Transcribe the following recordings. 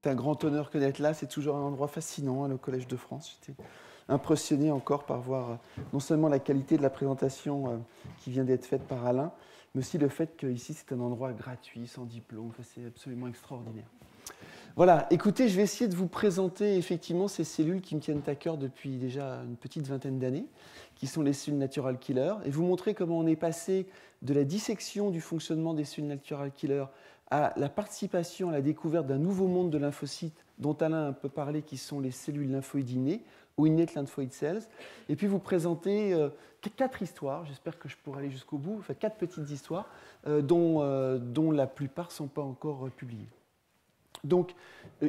C'est un grand honneur que d'être là. C'est toujours un endroit fascinant, hein, le Collège de France. J'étais impressionné encore par voir non seulement la qualité de la présentation qui vient d'être faite par Alain, mais aussi le fait qu'ici c'est un endroit gratuit, sans diplôme. Enfin, c'est absolument extraordinaire. Voilà, écoutez, je vais essayer de vous présenter effectivement ces cellules qui me tiennent à cœur depuis déjà une petite vingtaine d'années, qui sont les cellules natural killer, et vous montrer comment on est passé de la dissection du fonctionnement des cellules natural killer à la participation à la découverte d'un nouveau monde de lymphocytes dont Alain a un peu parlé, qui sont les cellules lymphoïdes innées, ou innate lymphoid cells, et puis vous présenter quatre histoires, j'espère que je pourrai aller jusqu'au bout, enfin 4 petites histoires, dont la plupart ne sont pas encore publiées. Donc,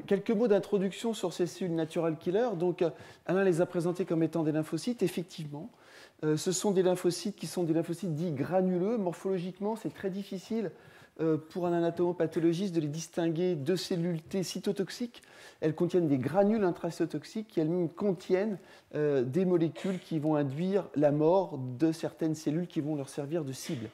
quelques mots d'introduction sur ces cellules natural killer. Donc, Alain les a présentées comme étant des lymphocytes. Effectivement, ce sont des lymphocytes qui sont des lymphocytes dits granuleux. Morphologiquement, c'est très difficile pour un anatomopathologiste de les distinguer de cellules T cytotoxiques. Elles contiennent des granules intracytotoxiques qui elles-mêmes contiennent des molécules qui vont induire la mort de certaines cellules qui vont leur servir de cible.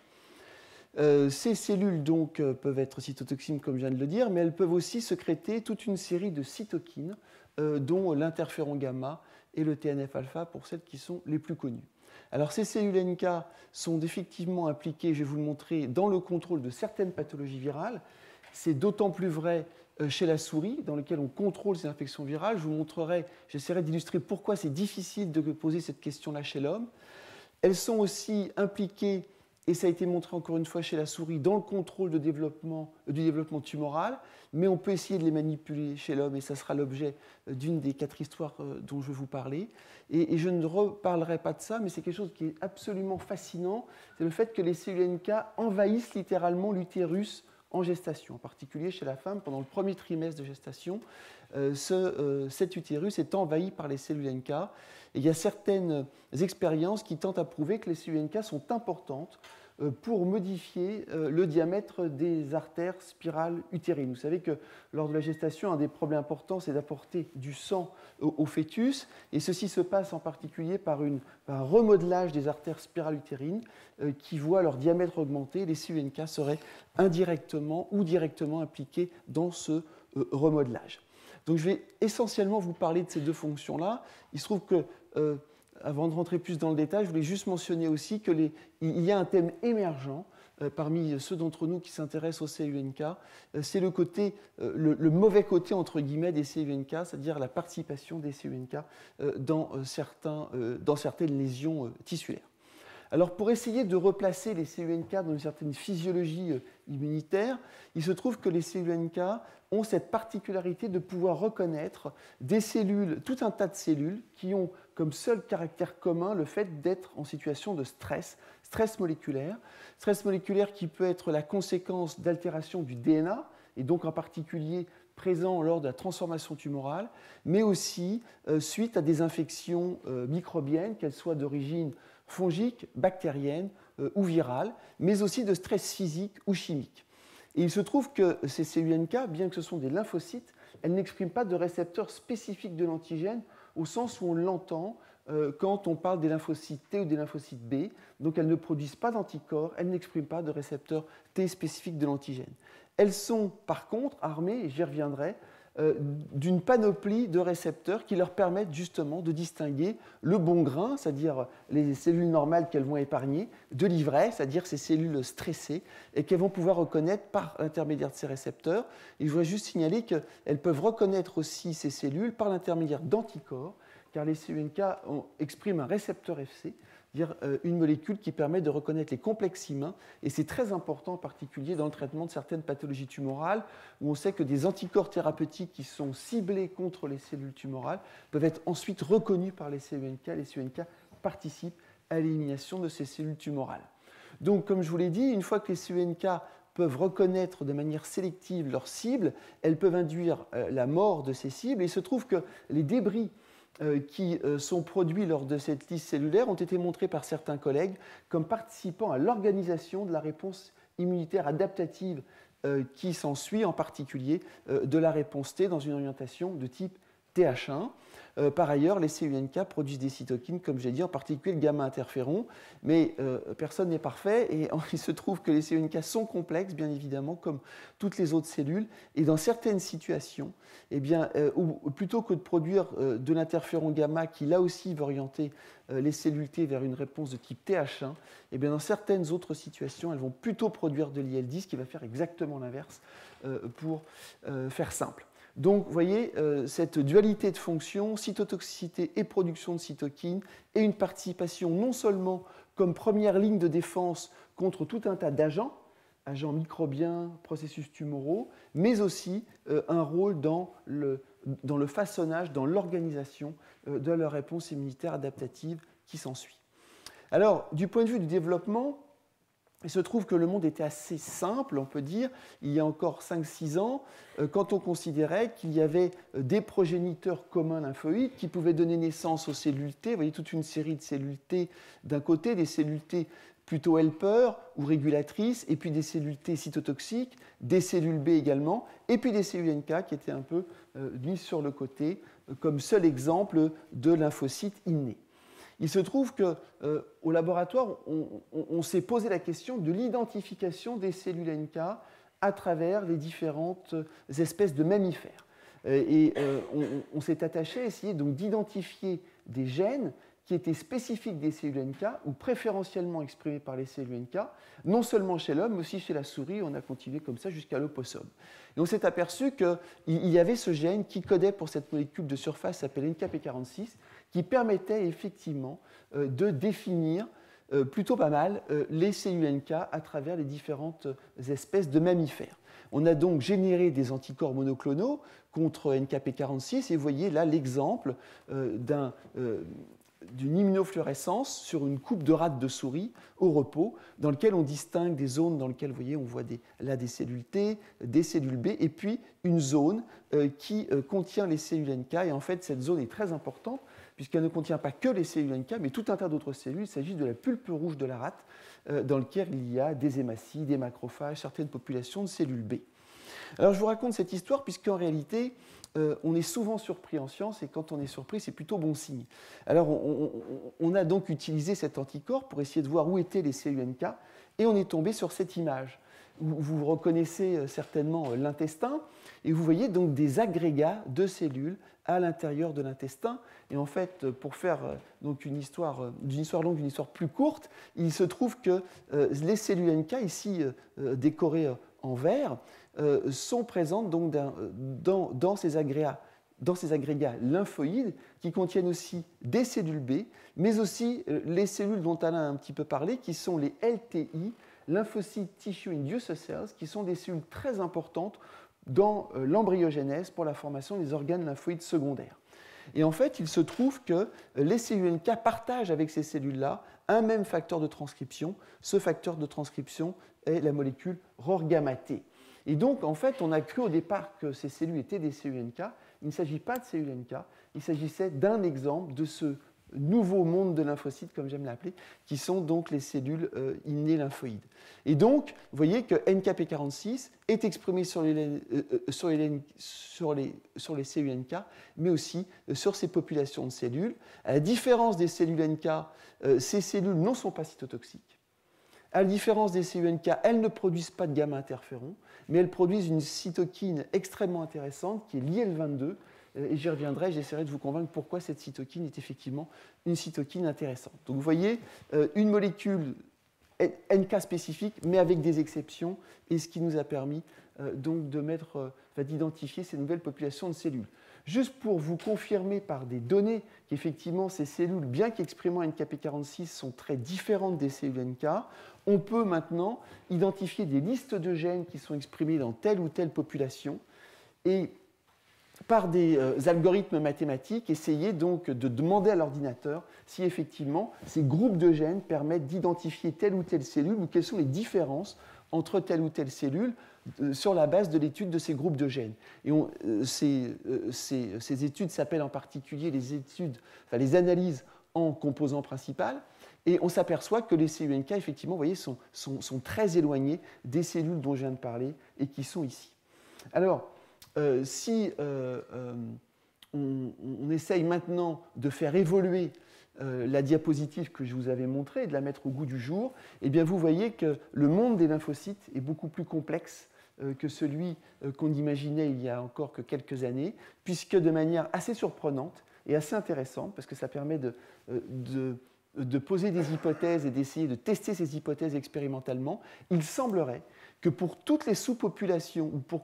Ces cellules donc peuvent être cytotoxiques comme je viens de le dire, mais elles peuvent aussi sécréter toute une série de cytokines, dont l'interféron gamma et le TNF-alpha pour celles qui sont les plus connues. Alors ces cellules NK sont effectivement impliquées, je vais vous le montrer, dans le contrôle de certaines pathologies virales. C'est d'autant plus vrai chez la souris, dans lequel on contrôle ces infections virales. Je vous montrerai, j'essaierai d'illustrer pourquoi c'est difficile de poser cette question-là chez l'homme. Elles sont aussi impliquées, et ça a été montré encore une fois chez la souris, dans le contrôle du développement tumoral, mais on peut essayer de les manipuler chez l'homme, et ça sera l'objet d'une des 4 histoires dont je vais vous parler. Et je ne reparlerai pas de ça, mais c'est quelque chose qui est absolument fascinant, c'est le fait que les cellules NK envahissent littéralement l'utérus en gestation, en particulier chez la femme, pendant le premier trimestre de gestation, cet utérus est envahi par les cellules NK. Et il y a certaines expériences qui tentent à prouver que les cellules NK sont importantes pour modifier le diamètre des artères spirales utérines. Vous savez que lors de la gestation, un des problèmes importants, c'est d'apporter du sang au fœtus, et ceci se passe en particulier par un remodelage des artères spirales utérines qui voient leur diamètre augmenter. Les cellules NK seraient indirectement ou directement impliquées dans ce remodelage. Donc je vais essentiellement vous parler de ces 2 fonctions-là. Il se trouve que, avant de rentrer plus dans le détail, je voulais juste mentionner aussi qu'il y a un thème émergent parmi ceux d'entre nous qui s'intéressent aux cellules NK. C'est le mauvais côté, entre guillemets, des cellules NK, c'est-à-dire la participation des cellules NK dans certaines lésions tissulaires. Alors, pour essayer de replacer les cellules NK dans une certaine physiologie immunitaire, il se trouve que les cellules NK ont cette particularité de pouvoir reconnaître des cellules, tout un tas de cellules qui ont comme seul caractère commun le fait d'être en situation de stress moléculaire qui peut être la conséquence d'altération du DNA, et donc en particulier présent lors de la transformation tumorale, mais aussi suite à des infections microbiennes, qu'elles soient d'origine fongique, bactérienne ou virale, mais aussi de stress physique ou chimique. Et il se trouve que ces cellules NK, bien que ce sont des lymphocytes, elles n'expriment pas de récepteur spécifique de l'antigène au sens où on l'entend quand on parle des lymphocytes T ou des lymphocytes B. Donc elles ne produisent pas d'anticorps, elles n'expriment pas de récepteur T spécifique de l'antigène. Elles sont par contre armées, et j'y reviendrai, d'une panoplie de récepteurs qui leur permettent justement de distinguer le bon grain, c'est-à-dire les cellules normales qu'elles vont épargner, de l'ivraie, c'est-à-dire ces cellules stressées, et qu'elles vont pouvoir reconnaître par l'intermédiaire de ces récepteurs. Et je voudrais juste signaler qu'elles peuvent reconnaître aussi ces cellules par l'intermédiaire d'anticorps, car les cellules NK expriment un récepteur Fc, c'est-à-dire une molécule qui permet de reconnaître les complexes humains, et c'est très important en particulier dans le traitement de certaines pathologies tumorales, où on sait que des anticorps thérapeutiques qui sont ciblés contre les cellules tumorales peuvent être ensuite reconnus par les cellules NK. Les cellules NK participent à l'élimination de ces cellules tumorales. Donc, comme je vous l'ai dit, une fois que les cellules NK peuvent reconnaître de manière sélective leurs cibles, elles peuvent induire la mort de ces cibles, et il se trouve que les débris qui sont produits lors de cette liste cellulaire ont été montrés par certains collègues comme participant à l'organisation de la réponse immunitaire adaptative qui s'ensuit, en particulier de la réponse T dans une orientation de type TH1. Par ailleurs, les CUNK produisent des cytokines, comme j'ai dit, en particulier le gamma-interféron, mais personne n'est parfait, et il se trouve que les CUNK sont complexes, bien évidemment, comme toutes les autres cellules, et dans certaines situations, eh bien, plutôt que de produire de l'interféron gamma, qui là aussi va orienter les cellules T vers une réponse de type TH1, eh bien, dans certaines autres situations, elles vont plutôt produire de l'IL-10, qui va faire exactement l'inverse, pour faire simple. Donc, vous voyez, cette dualité de fonctions, cytotoxicité et production de cytokines, et une participation non seulement comme première ligne de défense contre tout un tas d'agents, agents microbiens, processus tumoraux, mais aussi un rôle dans le façonnage, dans l'organisation de leur réponse immunitaire adaptative qui s'ensuit. Alors, du point de vue du développement, il se trouve que le monde était assez simple, on peut dire, il y a encore 5-6 ans, quand on considérait qu'il y avait des progéniteurs communs lymphoïdes qui pouvaient donner naissance aux cellules T. Vous voyez toute une série de cellules T d'un côté, des cellules T plutôt helper ou régulatrices, et puis des cellules T cytotoxiques, des cellules B également, et puis des CUNK qui étaient un peu mises sur le côté comme seul exemple de lymphocytes innés. Il se trouve qu'au laboratoire, on s'est posé la question de l'identification des cellules NK à travers les différentes espèces de mammifères. Et on s'est attaché à essayer donc d'identifier des gènes qui étaient spécifiques des cellules NK ou préférentiellement exprimés par les cellules NK, non seulement chez l'homme, mais aussi chez la souris. On a continué comme ça jusqu'à l'opossum. Et on s'est aperçu qu'il y avait ce gène qui codait pour cette molécule de surface appelée NKp46, qui permettait effectivement de définir plutôt pas mal les cellules NK à travers les différentes espèces de mammifères. On a donc généré des anticorps monoclonaux contre NKp46, et vous voyez là l'exemple d'une immunofluorescence sur une coupe de rate de souris au repos, dans lequel on distingue des zones dans lesquelles, vous voyez, on voit là des cellules T, des cellules B, et puis une zone qui contient les cellules NK. Et en fait, cette zone est très importante, puisqu'elle ne contient pas que les cellules NK, mais tout un tas d'autres cellules. Il s'agit de la pulpe rouge de la rate, dans laquelle il y a des hématies, des macrophages, certaines populations de cellules B. Alors, je vous raconte cette histoire, puisqu'en réalité, on est souvent surpris en science, et quand on est surpris, c'est plutôt bon signe. Alors, on a donc utilisé cet anticorps pour essayer de voir où étaient les cellules NK, et on est tombé sur cette image. Vous reconnaissez certainement l'intestin, et vous voyez donc des agrégats de cellules à l'intérieur de l'intestin. Et en fait, pour faire donc d'une histoire longue, une histoire plus courte, il se trouve que les cellules NK, ici décorées en vert, sont présentes donc dans ces agrégats lymphoïdes qui contiennent aussi des cellules B, mais aussi les cellules dont Alain a un petit peu parlé, qui sont les LTI, lymphocytes tissue induced cells, qui sont des cellules très importantes dans l'embryogenèse pour la formation des organes lymphoïdes secondaires. Et en fait, il se trouve que les cellules NK partagent avec ces cellules-là un même facteur de transcription. Ce facteur de transcription est la molécule ROR-gamma-T. Et donc, en fait, on a cru au départ que ces cellules étaient des cellules NK. Il ne s'agit pas de cellules NK, il s'agissait d'un exemple de ce nouveau monde de lymphocytes, comme j'aime l'appeler, qui sont donc les cellules innées lymphoïdes. Et donc, vous voyez que NKp46 est exprimé sur les cellules NK, mais aussi sur ces populations de cellules. À la différence des cellules NK, ces cellules ne sont pas cytotoxiques. À la différence des cellules NK, elles ne produisent pas de gamma-interféron, mais elles produisent une cytokine extrêmement intéressante qui est l'IL-22, et j'y reviendrai, j'essaierai de vous convaincre pourquoi cette cytokine est effectivement une cytokine intéressante. Donc vous voyez, une molécule NK spécifique, mais avec des exceptions, et ce qui nous a permis donc d'identifier ces nouvelles populations de cellules. Juste pour vous confirmer par des données qu'effectivement ces cellules, bien qu'exprimant NKp46, sont très différentes des cellules NK, on peut maintenant identifier des listes de gènes qui sont exprimés dans telle ou telle population, et par des algorithmes mathématiques, essayer donc de demander à l'ordinateur si effectivement ces groupes de gènes permettent d'identifier telle ou telle cellule, ou quelles sont les différences entre telle ou telle cellule sur la base de l'étude de ces groupes de gènes. Et ces études s'appellent en particulier les analyses en composants principales. Et on s'aperçoit que les cellules NK, effectivement, vous voyez, sont très éloignées des cellules dont je viens de parler et qui sont ici. Alors, si on essaye maintenant de faire évoluer la diapositive que je vous avais montrée et de la mettre au goût du jour, eh bien vous voyez que le monde des lymphocytes est beaucoup plus complexe que celui qu'on imaginait il y a encore que quelques années, puisque de manière assez surprenante et assez intéressante, parce que ça permet de poser des hypothèses et d'essayer de tester ces hypothèses expérimentalement, il semblerait que pour toutes les sous-populations, ou pour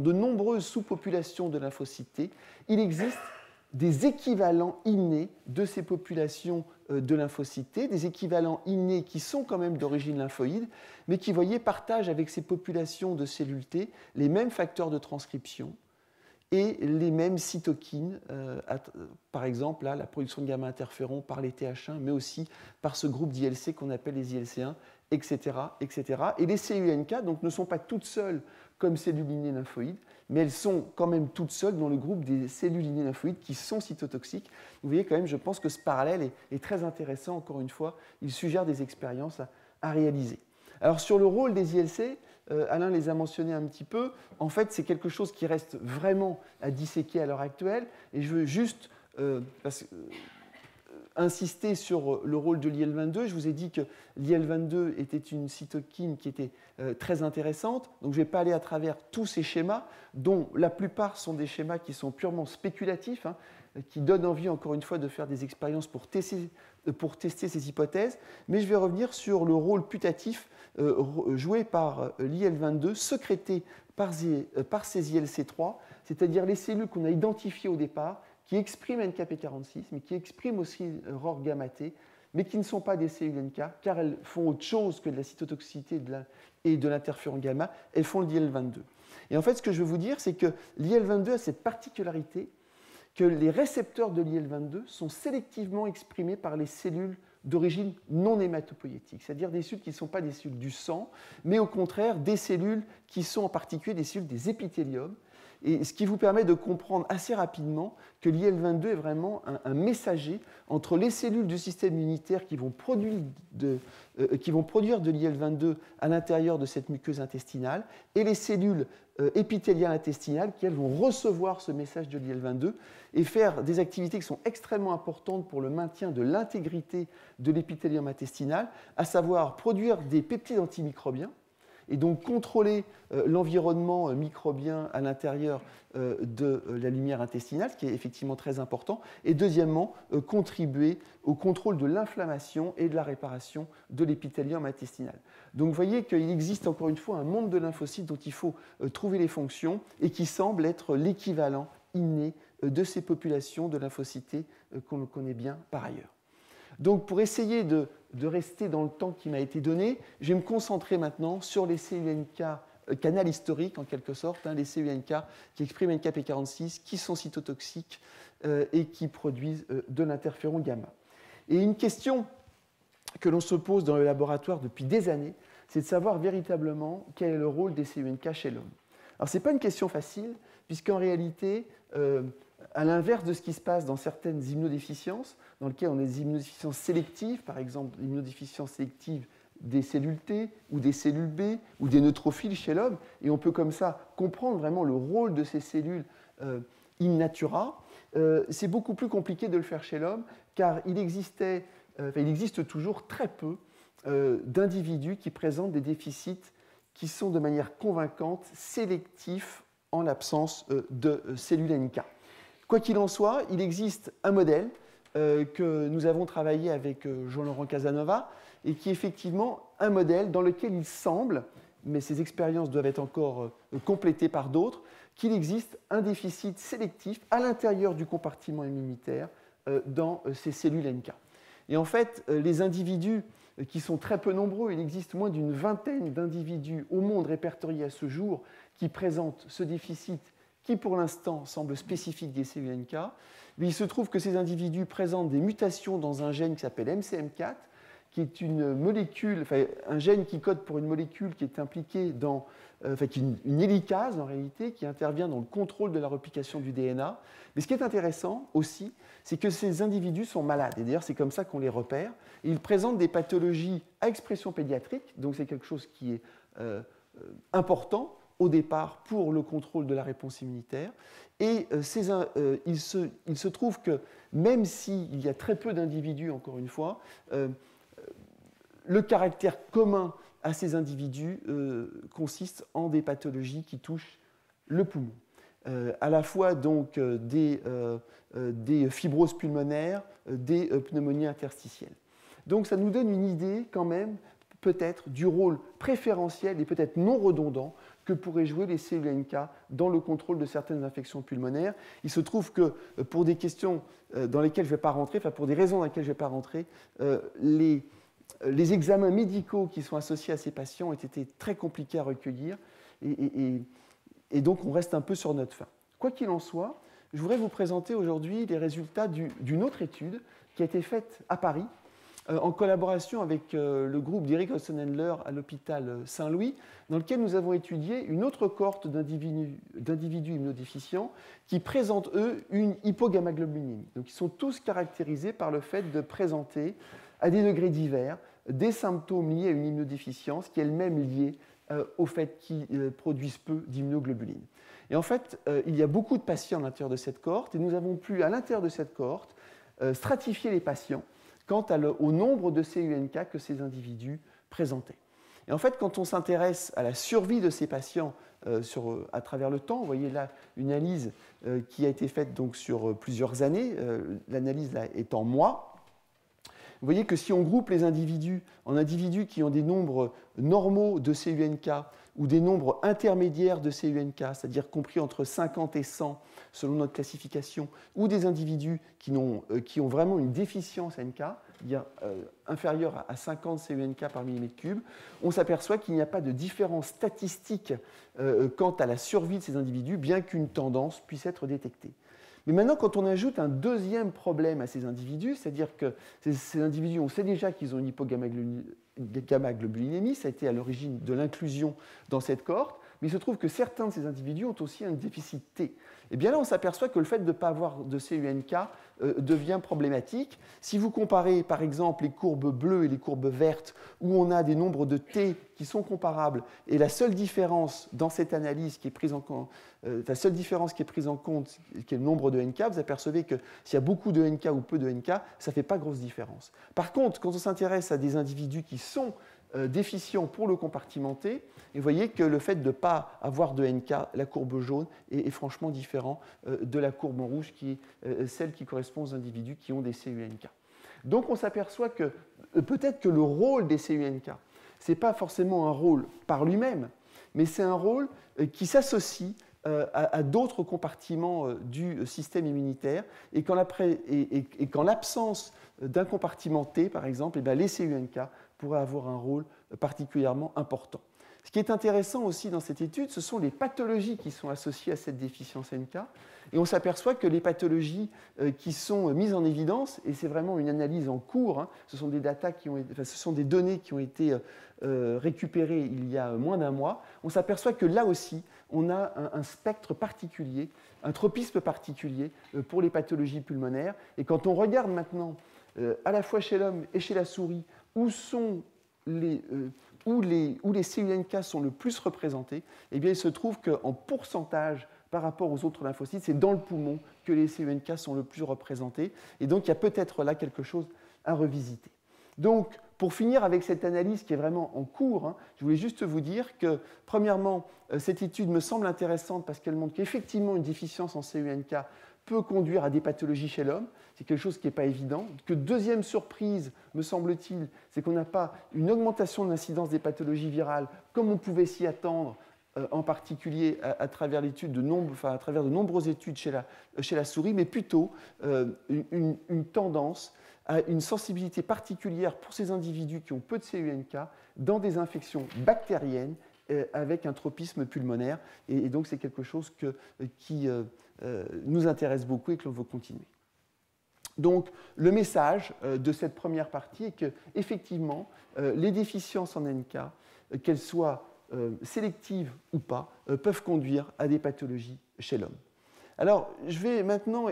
de nombreuses sous-populations de lymphocytes T, il existe des équivalents innés de ces populations de lymphocytes T, des équivalents innés qui sont quand même d'origine lymphoïde, mais qui, vous voyez, partagent avec ces populations de cellules T les mêmes facteurs de transcription et les mêmes cytokines, par exemple là, la production de gamma-interférons par les TH1, mais aussi par ce groupe d'ILC qu'on appelle les ILC1, etc., etc. Et les cellules NK donc, ne sont pas toutes seules comme cellules innées lymphoïdes, mais elles sont quand même toutes seules dans le groupe des cellules innées lymphoïdes qui sont cytotoxiques. Vous voyez quand même, je pense que ce parallèle est très intéressant, encore une fois, il suggère des expériences à réaliser. Alors sur le rôle des ILC, Alain les a mentionnés un petit peu, en fait c'est quelque chose qui reste vraiment à disséquer à l'heure actuelle, et je veux juste insister sur le rôle de l'IL-22. Je vous ai dit que l'IL-22 était une cytokine qui était très intéressante, donc je ne vais pas aller à travers tous ces schémas, dont la plupart sont des schémas qui sont purement spéculatifs, hein, qui donnent envie, encore une fois, de faire des expériences pour tester ces hypothèses, mais je vais revenir sur le rôle putatif joué par l'IL-22, sécrété par ces ILC3, c'est-à-dire les cellules qu'on a identifiées au départ, qui expriment NKp46, mais qui expriment aussi ROR gamma T, mais qui ne sont pas des cellules NK, car elles font autre chose que de la cytotoxicité et de l'interféron gamma, elles font l'IL-22. Et en fait, ce que je veux vous dire, c'est que l'IL-22 a cette particularité que les récepteurs de l'IL-22 sont sélectivement exprimés par les cellules d'origine non hématopoïétique, c'est-à-dire des cellules qui ne sont pas des cellules du sang, mais au contraire des cellules qui sont en particulier des cellules des épithéliums, et ce qui vous permet de comprendre assez rapidement que l'IL-22 est vraiment un messager entre les cellules du système immunitaire qui vont produire de l'IL-22 à l'intérieur de cette muqueuse intestinale et les cellules épithéliales intestinales qui, elles, vont recevoir ce message de l'IL-22 et faire des activités qui sont extrêmement importantes pour le maintien de l'intégrité de l'épithélium intestinal, à savoir produire des peptides antimicrobiens, et donc contrôler l'environnement microbien à l'intérieur de la lumière intestinale, ce qui est effectivement très important, et deuxièmement, contribuer au contrôle de l'inflammation et de la réparation de l'épithélium intestinal. Donc vous voyez qu'il existe encore une fois un monde de lymphocytes dont il faut trouver les fonctions et qui semble être l'équivalent inné de ces populations de lymphocytes qu'on connaît bien par ailleurs. Donc pour essayer de rester dans le temps qui m'a été donné, je vais me concentrer maintenant sur les cellules NK canal historique en quelque sorte, hein, les cellules NK qui expriment NKp46, qui sont cytotoxiques et qui produisent de l'interféron gamma. Et une question que l'on se pose dans le laboratoire depuis des années, c'est de savoir véritablement quel est le rôle des cellules NK chez l'homme. Alors ce n'est pas une question facile, puisqu'en réalité, à l'inverse de ce qui se passe dans certaines immunodéficiences, dans lesquelles on a des immunodéficiences sélectives, par exemple l'immunodéficience sélective des cellules T ou des cellules B ou des neutrophiles chez l'homme, et on peut comme ça comprendre vraiment le rôle de ces cellules in natura. C'est beaucoup plus compliqué de le faire chez l'homme, car il existe toujours très peu d'individus qui présentent des déficits qui sont de manière convaincante sélectifs en l'absence de cellules NK. Quoi qu'il en soit, il existe un modèle que nous avons travaillé avec Jean-Laurent Casanova et qui est effectivement un modèle dans lequel il semble, mais ces expériences doivent être encore complétées par d'autres, qu'il existe un déficit sélectif à l'intérieur du compartiment immunitaire dans ces cellules NK. Et en fait, les individus qui sont très peu nombreux, il existe moins d'une vingtaine d'individus au monde répertoriés à ce jour qui présentent ce déficit qui pour l'instant semble spécifique des cellules NK, mais il se trouve que ces individus présentent des mutations dans un gène qui s'appelle MCM4, qui est une molécule, un gène qui code pour une molécule qui est impliquée dans, une hélicase en réalité, qui intervient dans le contrôle de la replication du DNA. Mais ce qui est intéressant aussi, c'est que ces individus sont malades, et d'ailleurs c'est comme ça qu'on les repère. Ils présentent des pathologies à expression pédiatrique, donc c'est quelque chose qui est important au départ pour le contrôle de la réponse immunitaire. Et il se trouve que même s'il y a très peu d'individus, encore une fois, le caractère commun à ces individus consiste en des pathologies qui touchent le poumon. À la fois donc des fibroses pulmonaires, des pneumonies interstitielles. Donc ça nous donne une idée quand même peut-être du rôle préférentiel et peut-être non redondant que pourraient jouer les cellules NK dans le contrôle de certaines infections pulmonaires. Il se trouve que pour des questions dans lesquelles je ne vais pas rentrer, enfin pour des raisons dans lesquelles je ne vais pas rentrer, les examens médicaux qui sont associés à ces patients ont été très compliqués à recueillir et donc on reste un peu sur notre faim. Quoi qu'il en soit, je voudrais vous présenter aujourd'hui les résultats d'une autre étude qui a été faite à Paris en collaboration avec le groupe d'Eric Hossenhendler à l'hôpital Saint-Louis, dans lequel nous avons étudié une autre cohorte d'individus immunodéficients qui présentent, eux, une hypogammaglobulinémie. Donc, ils sont tous caractérisés par le fait de présenter, à des degrés divers, des symptômes liés à une immunodéficience qui est elle-même liée au fait qu'ils produisent peu d'immunoglobuline. Et en fait, il y a beaucoup de patients à l'intérieur de cette cohorte, et nous avons pu, à l'intérieur de cette cohorte, stratifier les patients quant au nombre de CUNK que ces individus présentaient. Et en fait, quand on s'intéresse à la survie de ces patients à travers le temps, vous voyez là une analyse qui a été faite donc, sur plusieurs années, l'analyse là est en mois. Vous voyez que si on groupe les individus en individus qui ont des nombres normaux de CUNK ou des nombres intermédiaires de CUNK, c'est-à-dire compris entre 50 et 100 selon notre classification, ou des individus qui ont vraiment une déficience NK, c'est-à-dire inférieure à 50 CUNK par millimètre cube, on s'aperçoit qu'il n'y a pas de différence statistique quant à la survie de ces individus, bien qu'une tendance puisse être détectée. Mais maintenant, quand on ajoute un deuxième problème à ces individus, c'est-à-dire que ces individus, on sait déjà qu'ils ont une hypogammaglobulinémie, ça a été à l'origine de l'inclusion dans cette cohorte, mais il se trouve que certains de ces individus ont aussi un déficit T. Et bien là, on s'aperçoit que le fait de ne pas avoir de CUNK devient problématique. Si vous comparez, par exemple, les courbes bleues et les courbes vertes, où on a des nombres de T qui sont comparables, et la seule différence dans cette analyse qui est prise en compte, qui est le nombre de NK, vous apercevez que s'il y a beaucoup de NK ou peu de NK, ça ne fait pas grosse différence. Par contre, quand on s'intéresse à des individus qui sont déficients pour le compartimenter, et vous voyez que le fait de ne pas avoir de NK, la courbe jaune, est franchement différent de la courbe en rouge, qui est celle qui correspond aux individus qui ont des CUNK. Donc on s'aperçoit que peut-être que le rôle des CUNK, ce n'est pas forcément un rôle par lui-même, mais c'est un rôle qui s'associe à d'autres compartiments du système immunitaire, et qu'en l'absence d'un compartiment T, par exemple, eh bien, les CUNK pourraient avoir un rôle particulièrement important. Ce qui est intéressant aussi dans cette étude, ce sont les pathologies qui sont associées à cette déficience NK. Et on s'aperçoit que les pathologies qui sont mises en évidence, et c'est vraiment une analyse en cours, hein, ce sont des données qui ont été récupérées il y a moins d'un mois, on s'aperçoit que là aussi, on a un spectre particulier, un tropisme particulier pour les pathologies pulmonaires. Et quand on regarde maintenant, à la fois chez l'homme et chez la souris, où les CUNK sont le plus représentés, eh bien, il se trouve qu'en pourcentage par rapport aux autres lymphocytes, c'est dans le poumon que les CUNK sont le plus représentés. Et donc, il y a peut-être là quelque chose à revisiter. Donc, pour finir avec cette analyse qui est vraiment en cours, hein, je voulais juste vous dire que, premièrement, cette étude me semble intéressante parce qu'elle montre qu'effectivement, une déficience en CUNK peut conduire à des pathologies chez l'homme. C'est quelque chose qui n'est pas évident. Que deuxième surprise, me semble-t-il, c'est qu'on n'a pas une augmentation de l'incidence des pathologies virales comme on pouvait s'y attendre, en particulier à travers à travers de nombreuses études chez la souris, mais plutôt une tendance à une sensibilité particulière pour ces individus qui ont peu de CUNK dans des infections bactériennes avec un tropisme pulmonaire. Et donc, c'est quelque chose qui nous intéresse beaucoup et que l'on veut continuer. Donc, le message de cette première partie est qu'effectivement, les déficiences en NK, qu'elles soient sélectives ou pas, peuvent conduire à des pathologies chez l'homme. Alors, je vais maintenant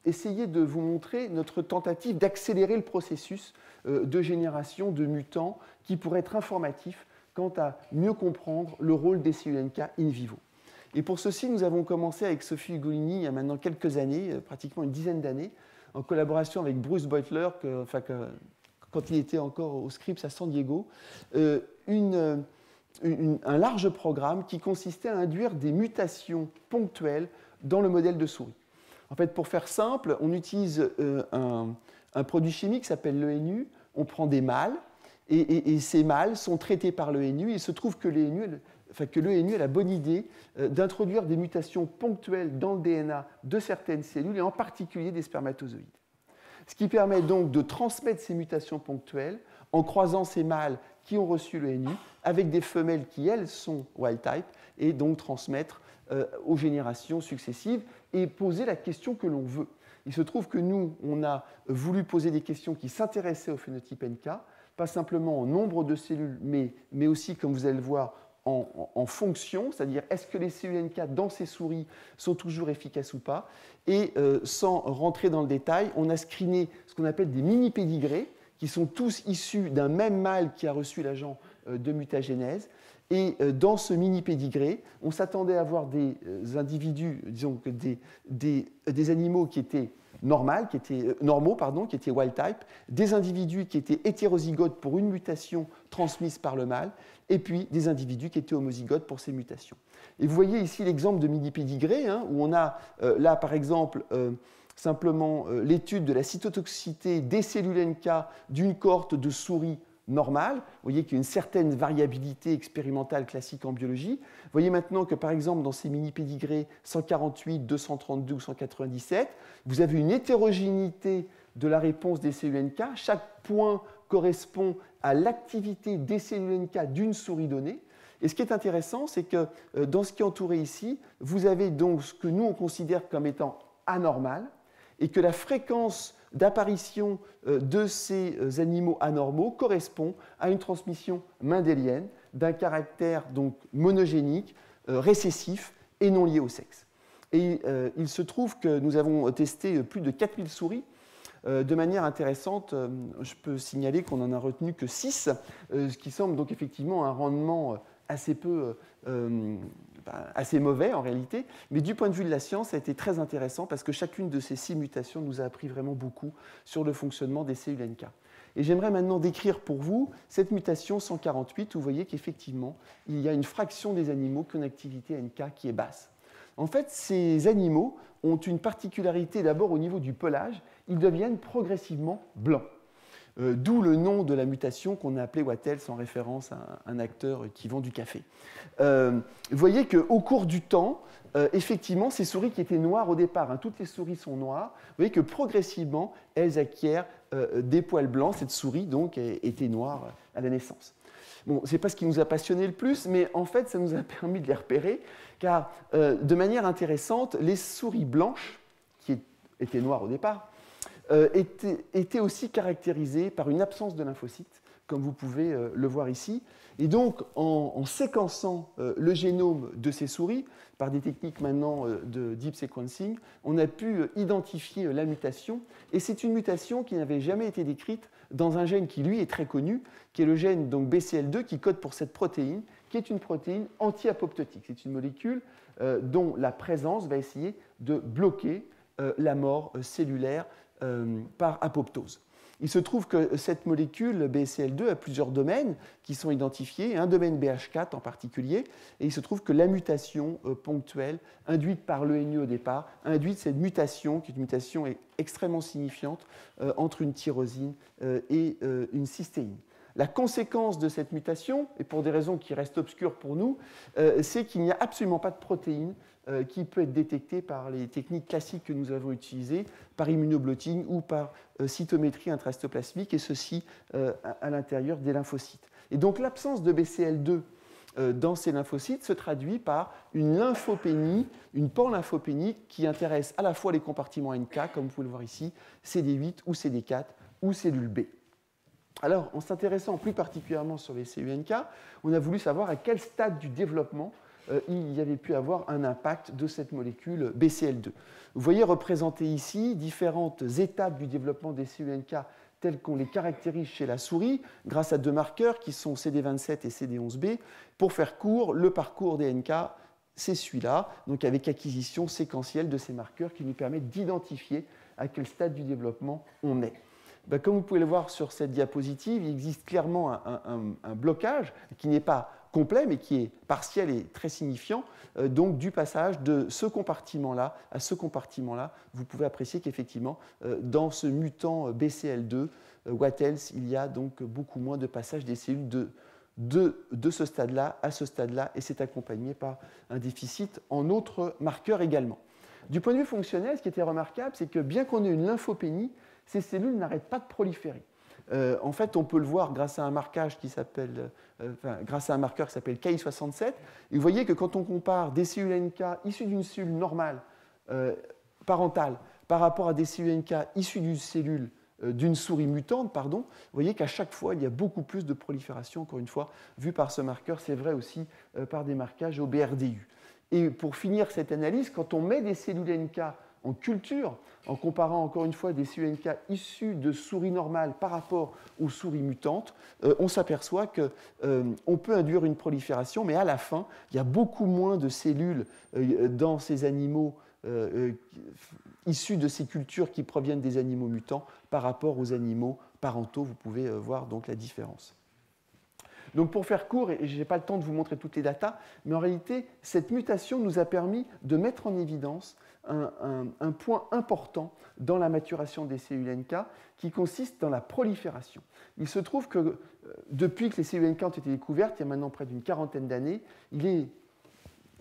essayer de vous montrer notre tentative d'accélérer le processus de génération de mutants qui pourrait être informatif quant à mieux comprendre le rôle des cellules NK in vivo. Et pour ceci, nous avons commencé avec Sophie Ugolini il y a maintenant quelques années, pratiquement une dizaine d'années, en collaboration avec Bruce Beutler, quand il était encore au Scripps à San Diego, un large programme qui consistait à induire des mutations ponctuelles dans le modèle de souris. En fait, pour faire simple, on utilise un produit chimique qui s'appelle l'ENU, on prend des mâles, et ces mâles sont traités par l'ENU, et il se trouve que l'ENU a la bonne idée d'introduire des mutations ponctuelles dans le DNA de certaines cellules, et en particulier des spermatozoïdes. Ce qui permet donc de transmettre ces mutations ponctuelles en croisant ces mâles qui ont reçu l'ENU avec des femelles qui, elles, sont wild type, et donc transmettre aux générations successives et poser la question que l'on veut. Il se trouve que nous, on a voulu poser des questions qui s'intéressaient au phénotype NK, pas simplement au nombre de cellules, mais aussi, comme vous allez le voir, en fonction, c'est-à-dire est-ce que les cellules NK dans ces souris sont toujours efficaces ou pas. Et sans rentrer dans le détail, on a screené ce qu'on appelle des mini-pédigrés, qui sont tous issus d'un même mâle qui a reçu l'agent de mutagénèse. Et dans ce mini-pédigré, on s'attendait à avoir des individus, disons que des animaux qui étaient normaux, qui étaient wild type, des individus qui étaient hétérozygotes pour une mutation transmise par le mâle, et puis des individus qui étaient homozygotes pour ces mutations. Et vous voyez ici l'exemple de mini-pédigré, où on a là, par exemple, simplement l'étude de la cytotoxicité des cellules NK d'une cohorte de souris normale. Vous voyez qu'il y a une certaine variabilité expérimentale classique en biologie. Vous voyez maintenant que, par exemple, dans ces mini-pédigrés 148, 232 ou 197, vous avez une hétérogénéité de la réponse des cellules NK. Chaque point correspond à l'activité des cellules NK d'une souris donnée. Et ce qui est intéressant, c'est que dans ce qui est entouré ici, vous avez donc ce que nous, on considère comme étant anormal, et que la fréquence d'apparition de ces animaux anormaux correspond à une transmission mendélienne d'un caractère donc monogénique, récessif et non lié au sexe. Et il se trouve que nous avons testé plus de 4000 souris. De manière intéressante, je peux signaler qu'on n'en a retenu que 6, ce qui semble donc effectivement un rendement assez mauvais en réalité, mais du point de vue de la science, ça a été très intéressant parce que chacune de ces 6 mutations nous a appris vraiment beaucoup sur le fonctionnement des cellules NK. Et j'aimerais maintenant décrire pour vous cette mutation 148, où vous voyez qu'effectivement, il y a une fraction des animaux qui ont une activité NK qui est basse. En fait, ces animaux ont une particularité d'abord au niveau du pelage, ils deviennent progressivement blancs. D'où le nom de la mutation qu'on a appelée Wattels en référence à un acteur qui vend du café. Vous voyez qu'au cours du temps, effectivement, ces souris qui étaient noires au départ, toutes les souris sont noires, vous voyez que progressivement, elles acquièrent des poils blancs. Cette souris, donc, était noire à la naissance. Bon, ce n'est pas ce qui nous a passionné le plus, mais en fait, ça nous a permis de les repérer, car de manière intéressante, les souris blanches, qui étaient noires au départ, était aussi caractérisée par une absence de lymphocytes, comme vous pouvez le voir ici. Et donc, en séquençant le génome de ces souris, par des techniques maintenant de deep sequencing, on a pu identifier la mutation. Et c'est une mutation qui n'avait jamais été décrite dans un gène qui, lui, est très connu, qui est le gène donc, BCL2, qui code pour cette protéine, qui est une protéine anti-apoptotique. C'est une molécule dont la présence va essayer de bloquer la mort cellulaire par apoptose. Il se trouve que cette molécule BCL2 a plusieurs domaines qui sont identifiés, un domaine BH4 en particulier, et il se trouve que la mutation ponctuelle induite par l'ENU au départ induit cette mutation, qui est une mutation extrêmement signifiante entre une tyrosine et une cystéine. La conséquence de cette mutation, et pour des raisons qui restent obscures pour nous, c'est qu'il n'y a absolument pas de protéine qui peut être détectée par les techniques classiques que nous avons utilisées, par immunoblotting ou par cytométrie intracitoplasmique, et ceci à l'intérieur des lymphocytes. Et donc l'absence de BCL2 dans ces lymphocytes se traduit par une lymphopénie, une panlymphopénie qui intéresse à la fois les compartiments NK, comme vous pouvez le voir ici, CD8 ou CD4 ou cellules B. Alors, en s'intéressant plus particulièrement sur les cellules NK, on a voulu savoir à quel stade du développement il y avait pu avoir un impact de cette molécule BCL2. Vous voyez représentées ici différentes étapes du développement des cellules NK tels qu'on les caractérise chez la souris, grâce à deux marqueurs qui sont CD27 et CD11B. Pour faire court, le parcours des NK, c'est celui-là, donc avec acquisition séquentielle de ces marqueurs qui nous permettent d'identifier à quel stade du développement on est. Ben, comme vous pouvez le voir sur cette diapositive, il existe clairement un blocage qui n'est pas complet, mais qui est partiel et très signifiant. Donc, du passage de ce compartiment-là à ce compartiment-là, vous pouvez apprécier qu'effectivement, dans ce mutant BCL2, what else, il y a donc beaucoup moins de passage des cellules de ce stade-là à ce stade-là, et c'est accompagné par un déficit en autres marqueurs également. Du point de vue fonctionnel, ce qui était remarquable, c'est que bien qu'on ait une lymphopénie, ces cellules n'arrêtent pas de proliférer. En fait, on peut le voir grâce à un marquage qui s'appelle, grâce à un marqueur qui s'appelle KI67. Et vous voyez que quand on compare des cellules NK issues d'une cellule normale, parentale, par rapport à des cellules NK issues d'une cellule d'une souris mutante, pardon, vous voyez qu'à chaque fois, il y a beaucoup plus de prolifération, encore une fois, vu par ce marqueur. C'est vrai aussi par des marquages au BRDU. Et pour finir cette analyse, quand on met des cellules NK en culture, en comparant encore une fois des cellules NK issues de souris normales par rapport aux souris mutantes, on s'aperçoit qu'on peut induire une prolifération, mais à la fin, il y a beaucoup moins de cellules dans ces animaux issus de ces cultures qui proviennent des animaux mutants par rapport aux animaux parentaux. Vous pouvez voir donc la différence. Donc pour faire court, et je n'ai pas le temps de vous montrer toutes les datas, mais en réalité, cette mutation nous a permis de mettre en évidence un point important dans la maturation des cellules NK qui consiste dans la prolifération. Il se trouve que depuis que les cellules NK ont été découvertes, il y a maintenant près d'une quarantaine d'années,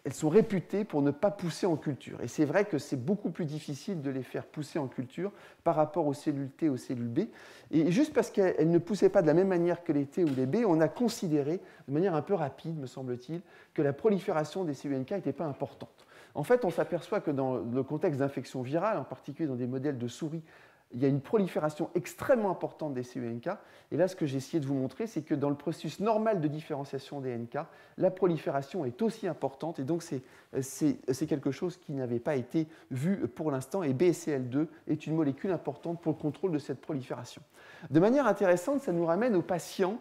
elles sont réputées pour ne pas pousser en culture. Et c'est vrai que c'est beaucoup plus difficile de les faire pousser en culture par rapport aux cellules T et aux cellules B. Et juste parce qu'elles ne poussaient pas de la même manière que les T ou les B, on a considéré, de manière un peu rapide, me semble-t-il, que la prolifération des cellules NK n'était pas importante. En fait, on s'aperçoit que dans le contexte d'infection virale, en particulier dans des modèles de souris, il y a une prolifération extrêmement importante des cellules NK. Et là, ce que j'ai essayé de vous montrer, c'est que dans le processus normal de différenciation des NK, la prolifération est aussi importante. Et donc, c'est quelque chose qui n'avait pas été vu pour l'instant. Et BCL2 est une molécule importante pour le contrôle de cette prolifération. De manière intéressante, ça nous ramène aux patients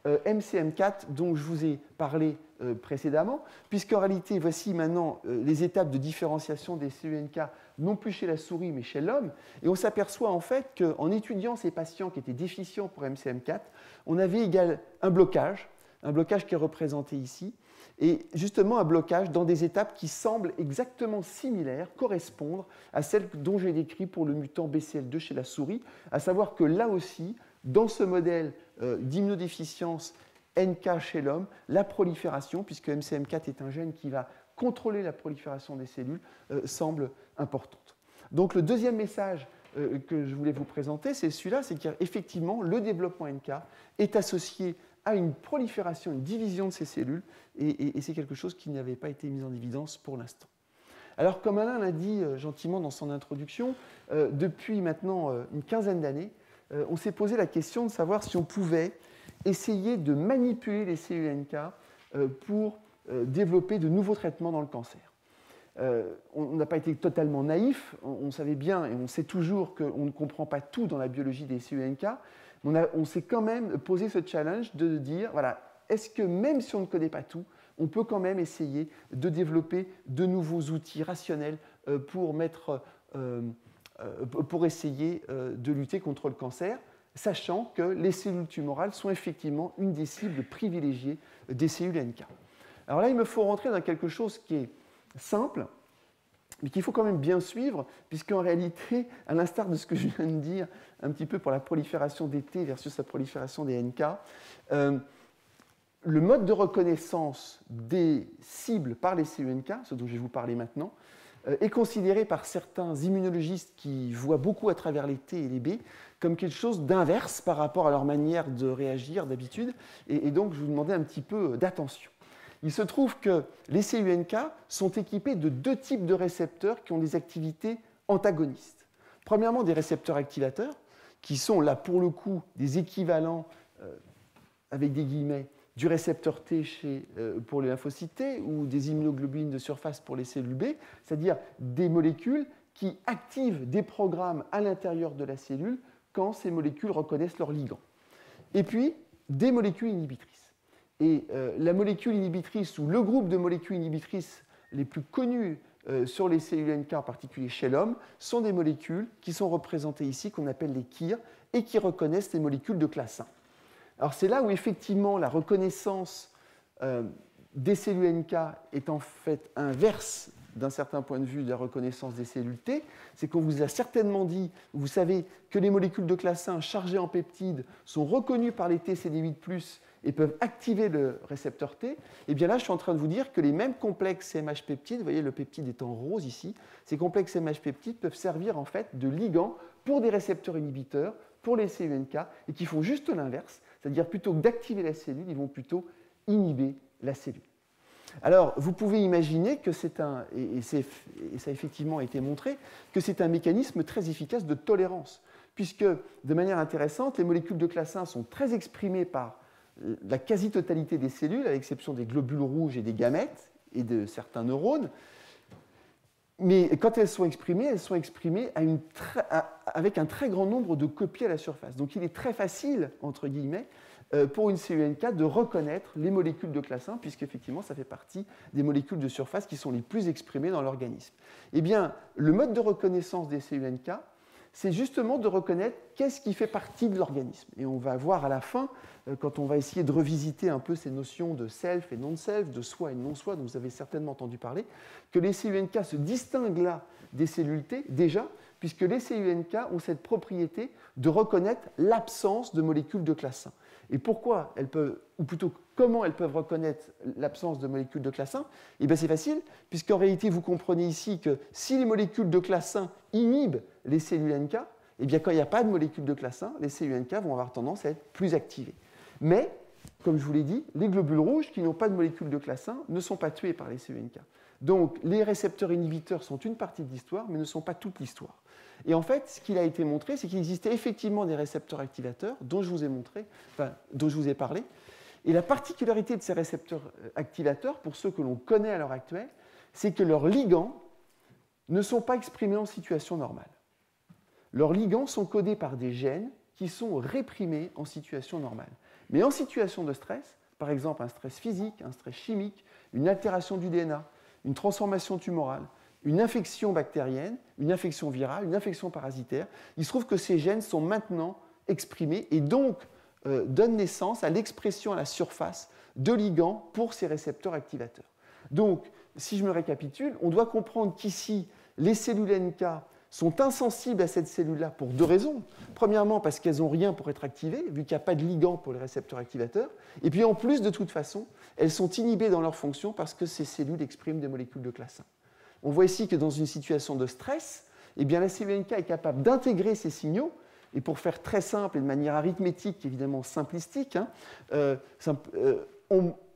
MCM4 dont je vous ai parlé précédemment, puisqu'en réalité, voici maintenant les étapes de différenciation des cellules NK, non plus chez la souris, mais chez l'homme. Et on s'aperçoit en fait qu'en étudiant ces patients qui étaient déficients pour MCM4, on avait un blocage qui est représenté ici, et justement un blocage dans des étapes qui semblent exactement similaires, correspondre à celles dont j'ai décrit pour le mutant BCL2 chez la souris, à savoir que là aussi, dans ce modèle d'immunodéficience NK chez l'homme, la prolifération, puisque MCM4 est un gène qui va contrôler la prolifération des cellules, semble importante. Donc le deuxième message que je voulais vous présenter, c'est celui-là, c'est qu'effectivement, le développement NK est associé à une prolifération, une division de ces cellules, et c'est quelque chose qui n'avait pas été mis en évidence pour l'instant. Alors, comme Alain l'a dit gentiment dans son introduction, depuis maintenant une quinzaine d'années, on s'est posé la question de savoir si on pouvait essayer de manipuler les cellules NK pour développer de nouveaux traitements dans le cancer. On n'a pas été totalement naïf, on savait bien et on sait toujours qu'on ne comprend pas tout dans la biologie des cellules NK, mais on s'est quand même posé ce challenge de dire, voilà, est-ce que même si on ne connaît pas tout, on peut quand même essayer de développer de nouveaux outils rationnels pour essayer de lutter contre le cancer, sachant que les cellules tumorales sont effectivement une des cibles privilégiées des cellules NK. Alors là, il me faut rentrer dans quelque chose qui est simple, mais qu'il faut quand même bien suivre, puisqu'en réalité, à l'instar de ce que je viens de dire un petit peu pour la prolifération des T versus la prolifération des NK, le mode de reconnaissance des cibles par les cellules NK, ce dont je vais vous parler maintenant, est considéré par certains immunologistes qui voient beaucoup à travers les T et les B comme quelque chose d'inverse par rapport à leur manière de réagir d'habitude, et donc je vous demandais un petit peu d'attention. Il se trouve que les cellules NK sont équipées de deux types de récepteurs qui ont des activités antagonistes. Premièrement, des récepteurs activateurs, qui sont là pour le coup des équivalents, avec des guillemets, du récepteur T pour les lymphocytes T ou des immunoglobulines de surface pour les cellules B, c'est-à-dire des molécules qui activent des programmes à l'intérieur de la cellule quand ces molécules reconnaissent leur ligand. Et puis, des molécules inhibitrices. Et la molécule inhibitrice, ou le groupe de molécules inhibitrices les plus connues sur les cellules NK, en particulier chez l'homme, sont des molécules qui sont représentées ici, qu'on appelle les KIR, et qui reconnaissent les molécules de classe 1. Alors c'est là où effectivement la reconnaissance des cellules NK est en fait inverse d'un certain point de vue de la reconnaissance des cellules T. C'est qu'on vous a certainement dit, vous savez que les molécules de classe 1 chargées en peptides sont reconnues par les TCD8+, et peuvent activer le récepteur T. Et bien là, je suis en train de vous dire que les mêmes complexes CMH peptides, vous voyez le peptide est en rose ici, ces complexes CMH peptides peuvent servir en fait de ligand pour des récepteurs inhibiteurs, pour les cellules NK, et qui font juste l'inverse, c'est-à-dire plutôt que d'activer la cellule, ils vont plutôt inhiber la cellule. Alors, vous pouvez imaginer que c'est un, et ça a effectivement été montré, que c'est un mécanisme très efficace de tolérance, puisque de manière intéressante, les molécules de classe 1 sont très exprimées par la quasi-totalité des cellules, à l'exception des globules rouges et des gamètes et de certains neurones. Mais quand elles sont exprimées avec un très grand nombre de copies à la surface. Donc il est très facile, entre guillemets, pour une cellule NK de reconnaître les molécules de classe 1, puisqu'effectivement, ça fait partie des molécules de surface qui sont les plus exprimées dans l'organisme. Eh bien, le mode de reconnaissance des cellules NK, c'est justement de reconnaître qu'est-ce qui fait partie de l'organisme. Et on va voir à la fin, quand on va essayer de revisiter un peu ces notions de self et non-self, de soi et de non-soi, dont vous avez certainement entendu parler, que les cellules NK se distinguent là des cellules T, déjà, puisque les cellules NK ont cette propriété de reconnaître l'absence de molécules de classe 1. Et pourquoi elles peuvent, ou plutôt comment elles peuvent reconnaître l'absence de molécules de classe 1? Eh bien c'est facile, puisqu'en réalité vous comprenez ici que si les molécules de classe 1 inhibent les cellules NK, eh bien quand il n'y a pas de molécules de classe 1, les cellules NK vont avoir tendance à être plus activées. Mais, comme je vous l'ai dit, les globules rouges qui n'ont pas de molécules de classe 1 ne sont pas tués par les cellules NK. Donc les récepteurs inhibiteurs sont une partie de l'histoire, mais ne sont pas toute l'histoire. Et en fait, ce qu'il a été montré, c'est qu'il existait effectivement des récepteurs activateurs dont je vous ai montré, dont je vous ai parlé. Et la particularité de ces récepteurs activateurs, pour ceux que l'on connaît à l'heure actuelle, c'est que leurs ligands ne sont pas exprimés en situation normale. Leurs ligands sont codés par des gènes qui sont réprimés en situation normale. Mais en situation de stress, par exemple un stress physique, un stress chimique, une altération du DNA, une transformation tumorale, une infection bactérienne, une infection virale, une infection parasitaire, il se trouve que ces gènes sont maintenant exprimés et donc donnent naissance à l'expression à la surface de ligands pour ces récepteurs activateurs. Donc, si je me récapitule, on doit comprendre qu'ici, les cellules NK sont insensibles à cette cellule-là pour deux raisons. Premièrement, parce qu'elles n'ont rien pour être activées, vu qu'il n'y a pas de ligand pour les récepteurs activateurs. Et puis en plus, de toute façon, elles sont inhibées dans leur fonction parce que ces cellules expriment des molécules de classe 1. On voit ici que dans une situation de stress, eh bien, la cellule NK est capable d'intégrer ces signaux. Et pour faire très simple et de manière arithmétique, évidemment simplistique,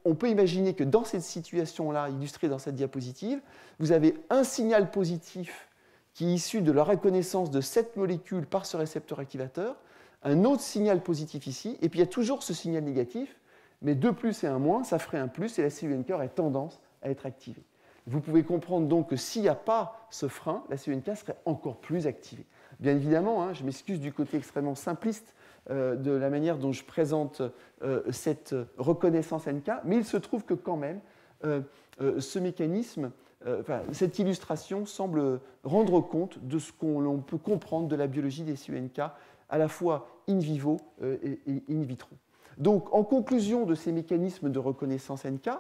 on peut imaginer que dans cette situation-là, illustrée dans cette diapositive, vous avez un signal positif qui est issu de la reconnaissance de cette molécule par ce récepteur activateur, un autre signal positif ici, et puis il y a toujours ce signal négatif, mais 2 plus et 1 moins, ça ferait un plus, et la cellule NK aurait tendance à être activée. Vous pouvez comprendre donc que s'il n'y a pas ce frein, la cellule NK serait encore plus activée. Bien évidemment, je m'excuse du côté extrêmement simpliste de la manière dont je présente cette reconnaissance NK, mais il se trouve que quand même, ce mécanisme, cette illustration semble rendre compte de ce qu'on peut comprendre de la biologie des cellules NK, à la fois in vivo et in vitro. Donc, en conclusion de ces mécanismes de reconnaissance NK,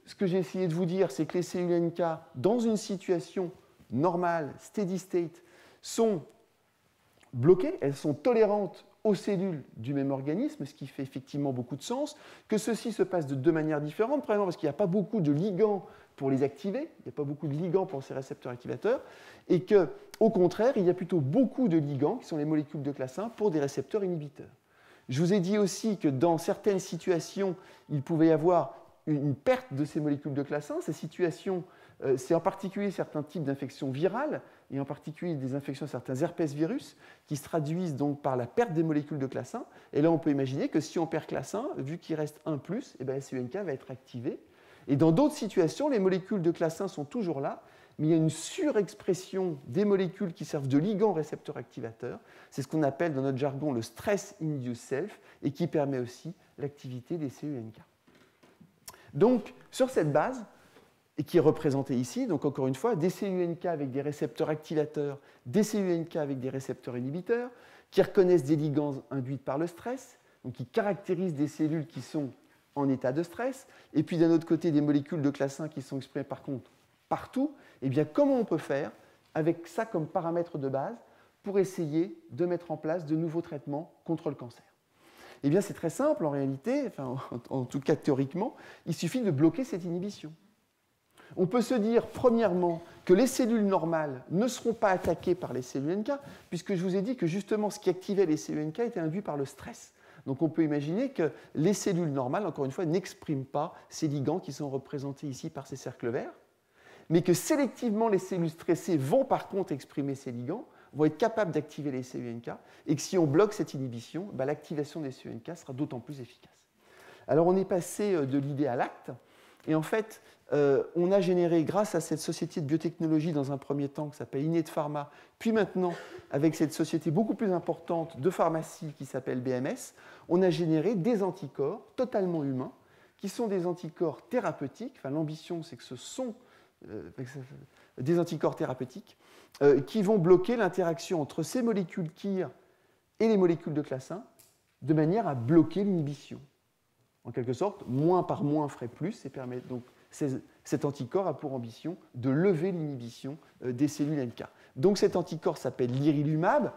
ce que j'ai essayé de vous dire, c'est que les cellules NK, dans une situation normale, steady state, sont bloquées, elles sont tolérantes aux cellules du même organisme, ce qui fait effectivement beaucoup de sens, que ceci se passe de deux manières différentes, premièrement parce qu'il n'y a pas beaucoup de ligands pour les activer, il n'y a pas beaucoup de ligands pour ces récepteurs activateurs, et qu'au contraire, il y a plutôt beaucoup de ligands, qui sont les molécules de classe 1, pour des récepteurs inhibiteurs. Je vous ai dit aussi que dans certaines situations, il pouvait y avoir une perte de ces molécules de classe 1. Ces situations, c'est en particulier certains types d'infections virales, et en particulier des infections à certains herpès-virus, qui se traduisent donc par la perte des molécules de classe 1. Et là, on peut imaginer que si on perd classe 1, vu qu'il reste 1+, eh bien, la cellule NK va être activée. Et dans d'autres situations, les molécules de classe 1 sont toujours là, mais il y a une surexpression des molécules qui servent de ligand récepteur activateur. C'est ce qu'on appelle dans notre jargon le stress induced self et qui permet aussi l'activité des CUNK. Donc, sur cette base, et qui est représentée ici, donc encore une fois, des CUNK avec des récepteurs activateurs, des CUNK avec des récepteurs inhibiteurs, qui reconnaissent des ligands induits par le stress, donc qui caractérisent des cellules qui sont en état de stress, et puis d'un autre côté, des molécules de classe 1 qui sont exprimées par contre partout. Eh bien, comment on peut faire avec ça comme paramètre de base pour essayer de mettre en place de nouveaux traitements contre le cancer? Eh bien, c'est très simple en réalité, enfin, en tout cas théoriquement, il suffit de bloquer cette inhibition. On peut se dire, premièrement, que les cellules normales ne seront pas attaquées par les cellules NK, puisque je vous ai dit que justement ce qui activait les cellules NK était induit par le stress. Donc on peut imaginer que les cellules normales, encore une fois, n'expriment pas ces ligands qui sont représentés ici par ces cercles verts, mais que sélectivement les cellules stressées vont par contre exprimer ces ligands, vont être capables d'activer les cellules NK, et que si on bloque cette inhibition, l'activation des cellules NK sera d'autant plus efficace. Alors on est passé de l'idée à l'acte, et en fait, on a généré, grâce à cette société de biotechnologie dans un premier temps qui s'appelle Innate Pharma, puis maintenant avec cette société beaucoup plus importante de pharmacie qui s'appelle BMS, on a généré des anticorps totalement humains, qui sont des anticorps thérapeutiques. Enfin, l'ambition, c'est que ce sont des anticorps thérapeutiques qui vont bloquer l'interaction entre ces molécules KIR et les molécules de classe 1 de manière à bloquer l'inhibition. En quelque sorte, moins par moins ferait plus, et permet donc cet anticorps a pour ambition de lever l'inhibition des cellules NK. Donc cet anticorps s'appelle l'irilumab,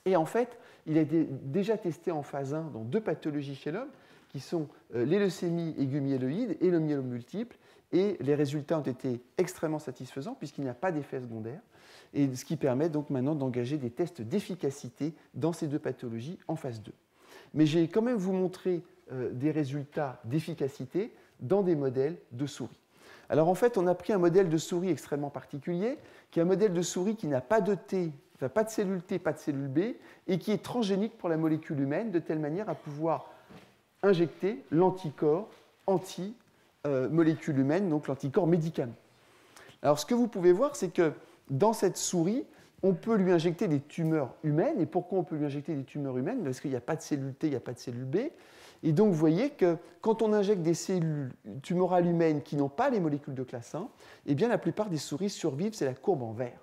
et en fait, il a été déjà testé en phase 1 dans 2 pathologies chez l'homme, qui sont les leucémies aiguës myéloïdes et le myélome multiple, et les résultats ont été extrêmement satisfaisants puisqu'il n'y a pas d'effet secondaire, et ce qui permet donc maintenant d'engager des tests d'efficacité dans ces 2 pathologies en phase 2. Mais j'ai quand même vous montré des résultats d'efficacité dans des modèles de souris. Alors en fait, on a pris un modèle de souris extrêmement particulier, qui est un modèle de souris qui n'a pas de T, enfin pas de cellule T, pas de cellule B, et qui est transgénique pour la molécule humaine, de telle manière à pouvoir injecter l'anticorps anti-molécule humaine, donc l'anticorps médicament. Alors ce que vous pouvez voir, c'est que dans cette souris, on peut lui injecter des tumeurs humaines. Et pourquoi on peut lui injecter des tumeurs humaines? Parce qu'il n'y a pas de cellule T, il n'y a pas de cellule B. Et donc, vous voyez que quand on injecte des cellules tumorales humaines qui n'ont pas les molécules de classe 1, eh bien, la plupart des souris survivent, c'est la courbe en vert.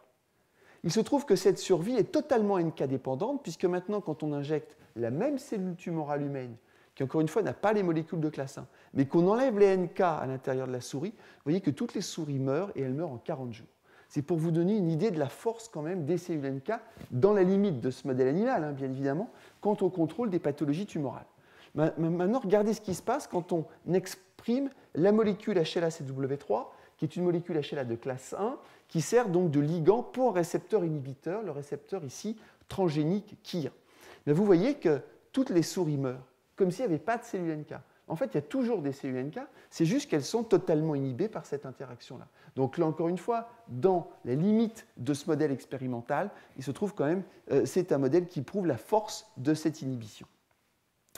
Il se trouve que cette survie est totalement NK dépendante, puisque maintenant, quand on injecte la même cellule tumorale humaine, qui encore une fois n'a pas les molécules de classe 1, mais qu'on enlève les NK à l'intérieur de la souris, vous voyez que toutes les souris meurent, et elles meurent en 40 jours. C'est pour vous donner une idée de la force quand même des cellules NK, dans la limite de ce modèle animal, bien évidemment, quant au contrôle des pathologies tumorales. Maintenant, regardez ce qui se passe quand on exprime la molécule HLA-CW3, qui est une molécule HLA de classe 1, qui sert donc de ligand pour un récepteur inhibiteur, le récepteur ici transgénique KIR. Mais vous voyez que toutes les souris meurent, comme s'il n'y avait pas de cellules NK. En fait, il y a toujours des cellules NK, c'est juste qu'elles sont totalement inhibées par cette interaction-là. Donc là, encore une fois, dans la limite de ce modèle expérimental, il se trouve quand même, c'est un modèle qui prouve la force de cette inhibition.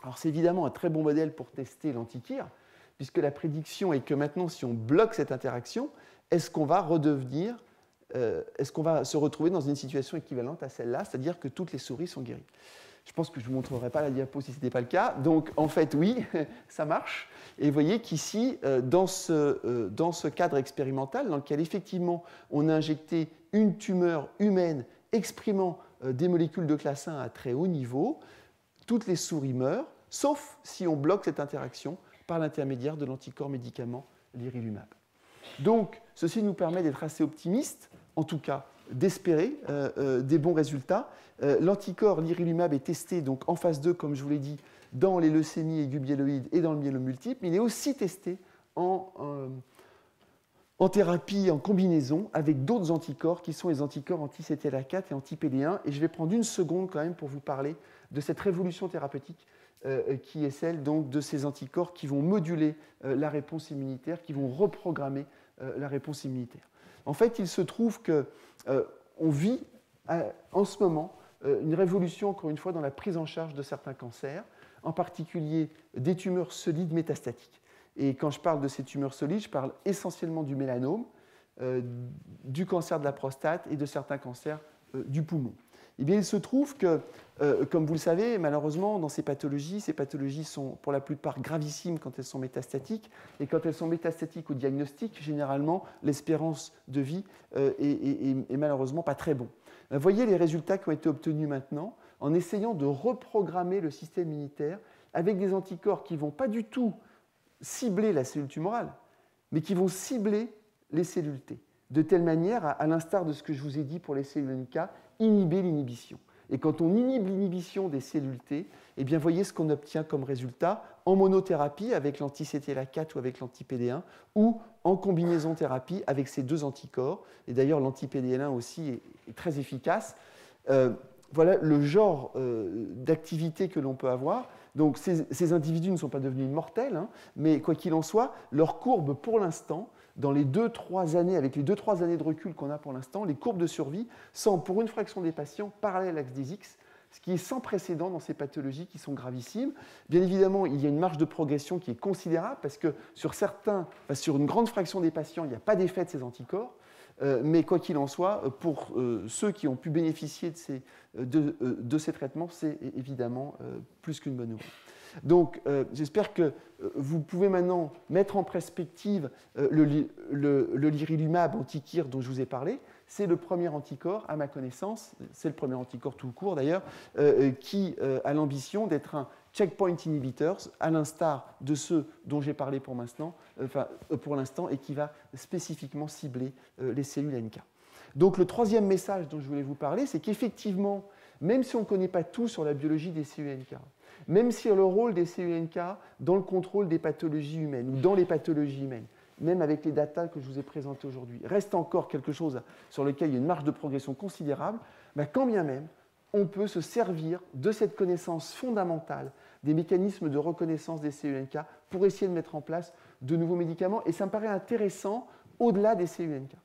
Alors c'est évidemment un très bon modèle pour tester l'anti-KIR, puisque la prédiction est que maintenant, si on bloque cette interaction, est-ce qu'on va se retrouver dans une situation équivalente à celle-là, c'est-à-dire que toutes les souris sont guéries? Je pense que je ne vous montrerai pas la diapo si ce n'était pas le cas. Donc en fait, oui, ça marche. Et vous voyez qu'ici, dans ce cadre expérimental, dans lequel effectivement on a injecté une tumeur humaine exprimant des molécules de classe 1 à très haut niveau, toutes les souris meurent, sauf si on bloque cette interaction par l'intermédiaire de l'anticorps médicament l'irilumab. Donc, ceci nous permet d'être assez optimistes, en tout cas d'espérer des bons résultats. L'anticorps l'irilumab est testé donc, en phase 2, comme je vous l'ai dit, dans les leucémies aiguës myéloïdes et dans le myélome multiple, mais il est aussi testé en thérapie, en combinaison avec d'autres anticorps qui sont les anticorps anti-CTLA4 et anti-PD1. Et je vais prendre une seconde quand même pour vous parler de cette révolution thérapeutique qui est celle donc, de ces anticorps qui vont moduler la réponse immunitaire, qui vont reprogrammer la réponse immunitaire. En fait, il se trouve qu'on vit en ce moment une révolution, encore une fois, dans la prise en charge de certains cancers, en particulier des tumeurs solides métastatiques. Et quand je parle de ces tumeurs solides, je parle essentiellement du mélanome, du cancer de la prostate et de certains cancers du poumon. Eh bien, il se trouve que, comme vous le savez, malheureusement, dans ces pathologies sont pour la plupart gravissimes quand elles sont métastatiques, et quand elles sont métastatiques au diagnostic, généralement, l'espérance de vie est malheureusement pas très bon. Voyez les résultats qui ont été obtenus maintenant en essayant de reprogrammer le système immunitaire avec des anticorps qui ne vont pas du tout cibler la cellule tumorale, mais qui vont cibler les cellules T, de telle manière, à l'instar de ce que je vous ai dit pour les cellules NK, inhiber l'inhibition. Et quand on inhibe l'inhibition des cellules T, eh bien, voyez ce qu'on obtient comme résultat en monothérapie avec l'anti-CTLA4 ou avec l'anti-PD1, ou en combinaison thérapie avec ces deux anticorps. Et d'ailleurs, l'anti-PD1 aussi est très efficace. Voilà le genre d'activité que l'on peut avoir. Donc, ces individus ne sont pas devenus immortels, hein, mais quoi qu'il en soit, leur courbe, pour l'instant, dans les 2-3 années, avec les 2-3 années de recul qu'on a pour l'instant, les courbes de survie semblent, pour une fraction des patients, parallèles à l'axe des X, ce qui est sans précédent dans ces pathologies qui sont gravissimes. Bien évidemment, il y a une marge de progression qui est considérable, parce que sur une grande fraction des patients, il n'y a pas d'effet de ces anticorps. Mais quoi qu'il en soit, pour ceux qui ont pu bénéficier de ces traitements, c'est évidemment plus qu'une bonne nouvelle. Donc, j'espère que vous pouvez maintenant mettre en perspective le lirilumab anti-KIR dont je vous ai parlé. C'est le premier anticorps, à ma connaissance, c'est le premier anticorps tout court d'ailleurs, qui a l'ambition d'être un checkpoint inhibitors, à l'instar de ceux dont j'ai parlé pour l'instant, et qui va spécifiquement cibler les cellules NK. Donc le troisième message dont je voulais vous parler, c'est qu'effectivement, même si on ne connaît pas tout sur la biologie des cellules NK, même sur le rôle des cellules NK dans le contrôle des pathologies humaines ou dans les pathologies humaines, même avec les datas que je vous ai présentées aujourd'hui, reste encore quelque chose sur lequel il y a une marge de progression considérable, quand bien même, on peut se servir de cette connaissance fondamentale des mécanismes de reconnaissance des cellules NK pour essayer de mettre en place de nouveaux médicaments. Et ça me paraît intéressant au-delà des cellules NK.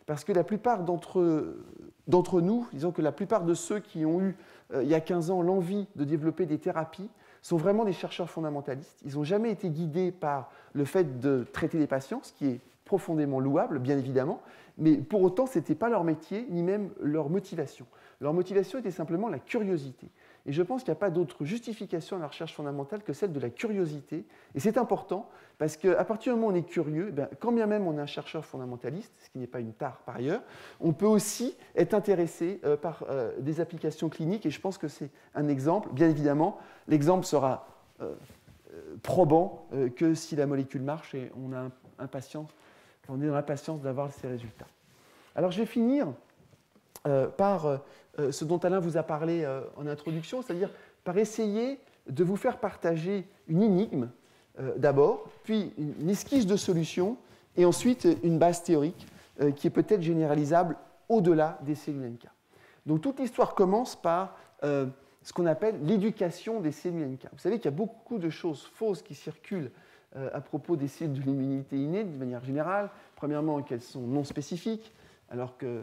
Parce que la plupart d'entre nous, disons que la plupart de ceux qui ont eu, il y a 15 ans, l'envie de développer des thérapies, sont vraiment des chercheurs fondamentalistes. Ils n'ont jamais été guidés par le fait de traiter des patients, ce qui est profondément louable, bien évidemment, mais pour autant, ce n'était pas leur métier, ni même leur motivation. Leur motivation était simplement la curiosité. Et je pense qu'il n'y a pas d'autre justification à la recherche fondamentale que celle de la curiosité. Et c'est important, parce qu'à partir du moment où on est curieux, quand bien même on est un chercheur fondamentaliste, ce qui n'est pas une tare par ailleurs, on peut aussi être intéressé par des applications cliniques. Et je pense que c'est un exemple. Bien évidemment, l'exemple sera probant que si la molécule marche et on est dans l'impatience d'avoir ces résultats. Alors je vais finir par ce dont Alain vous a parlé en introduction, c'est-à-dire par essayer de vous faire partager une énigme d'abord, puis une esquisse de solution, et ensuite une base théorique qui est peut-être généralisable au-delà des cellules NK. Donc toute l'histoire commence par ce qu'on appelle l'éducation des cellules NK. Vous savez qu'il y a beaucoup de choses fausses qui circulent à propos des cellules de l'immunité innée, de manière générale. Premièrement, qu'elles sont non spécifiques, alors que,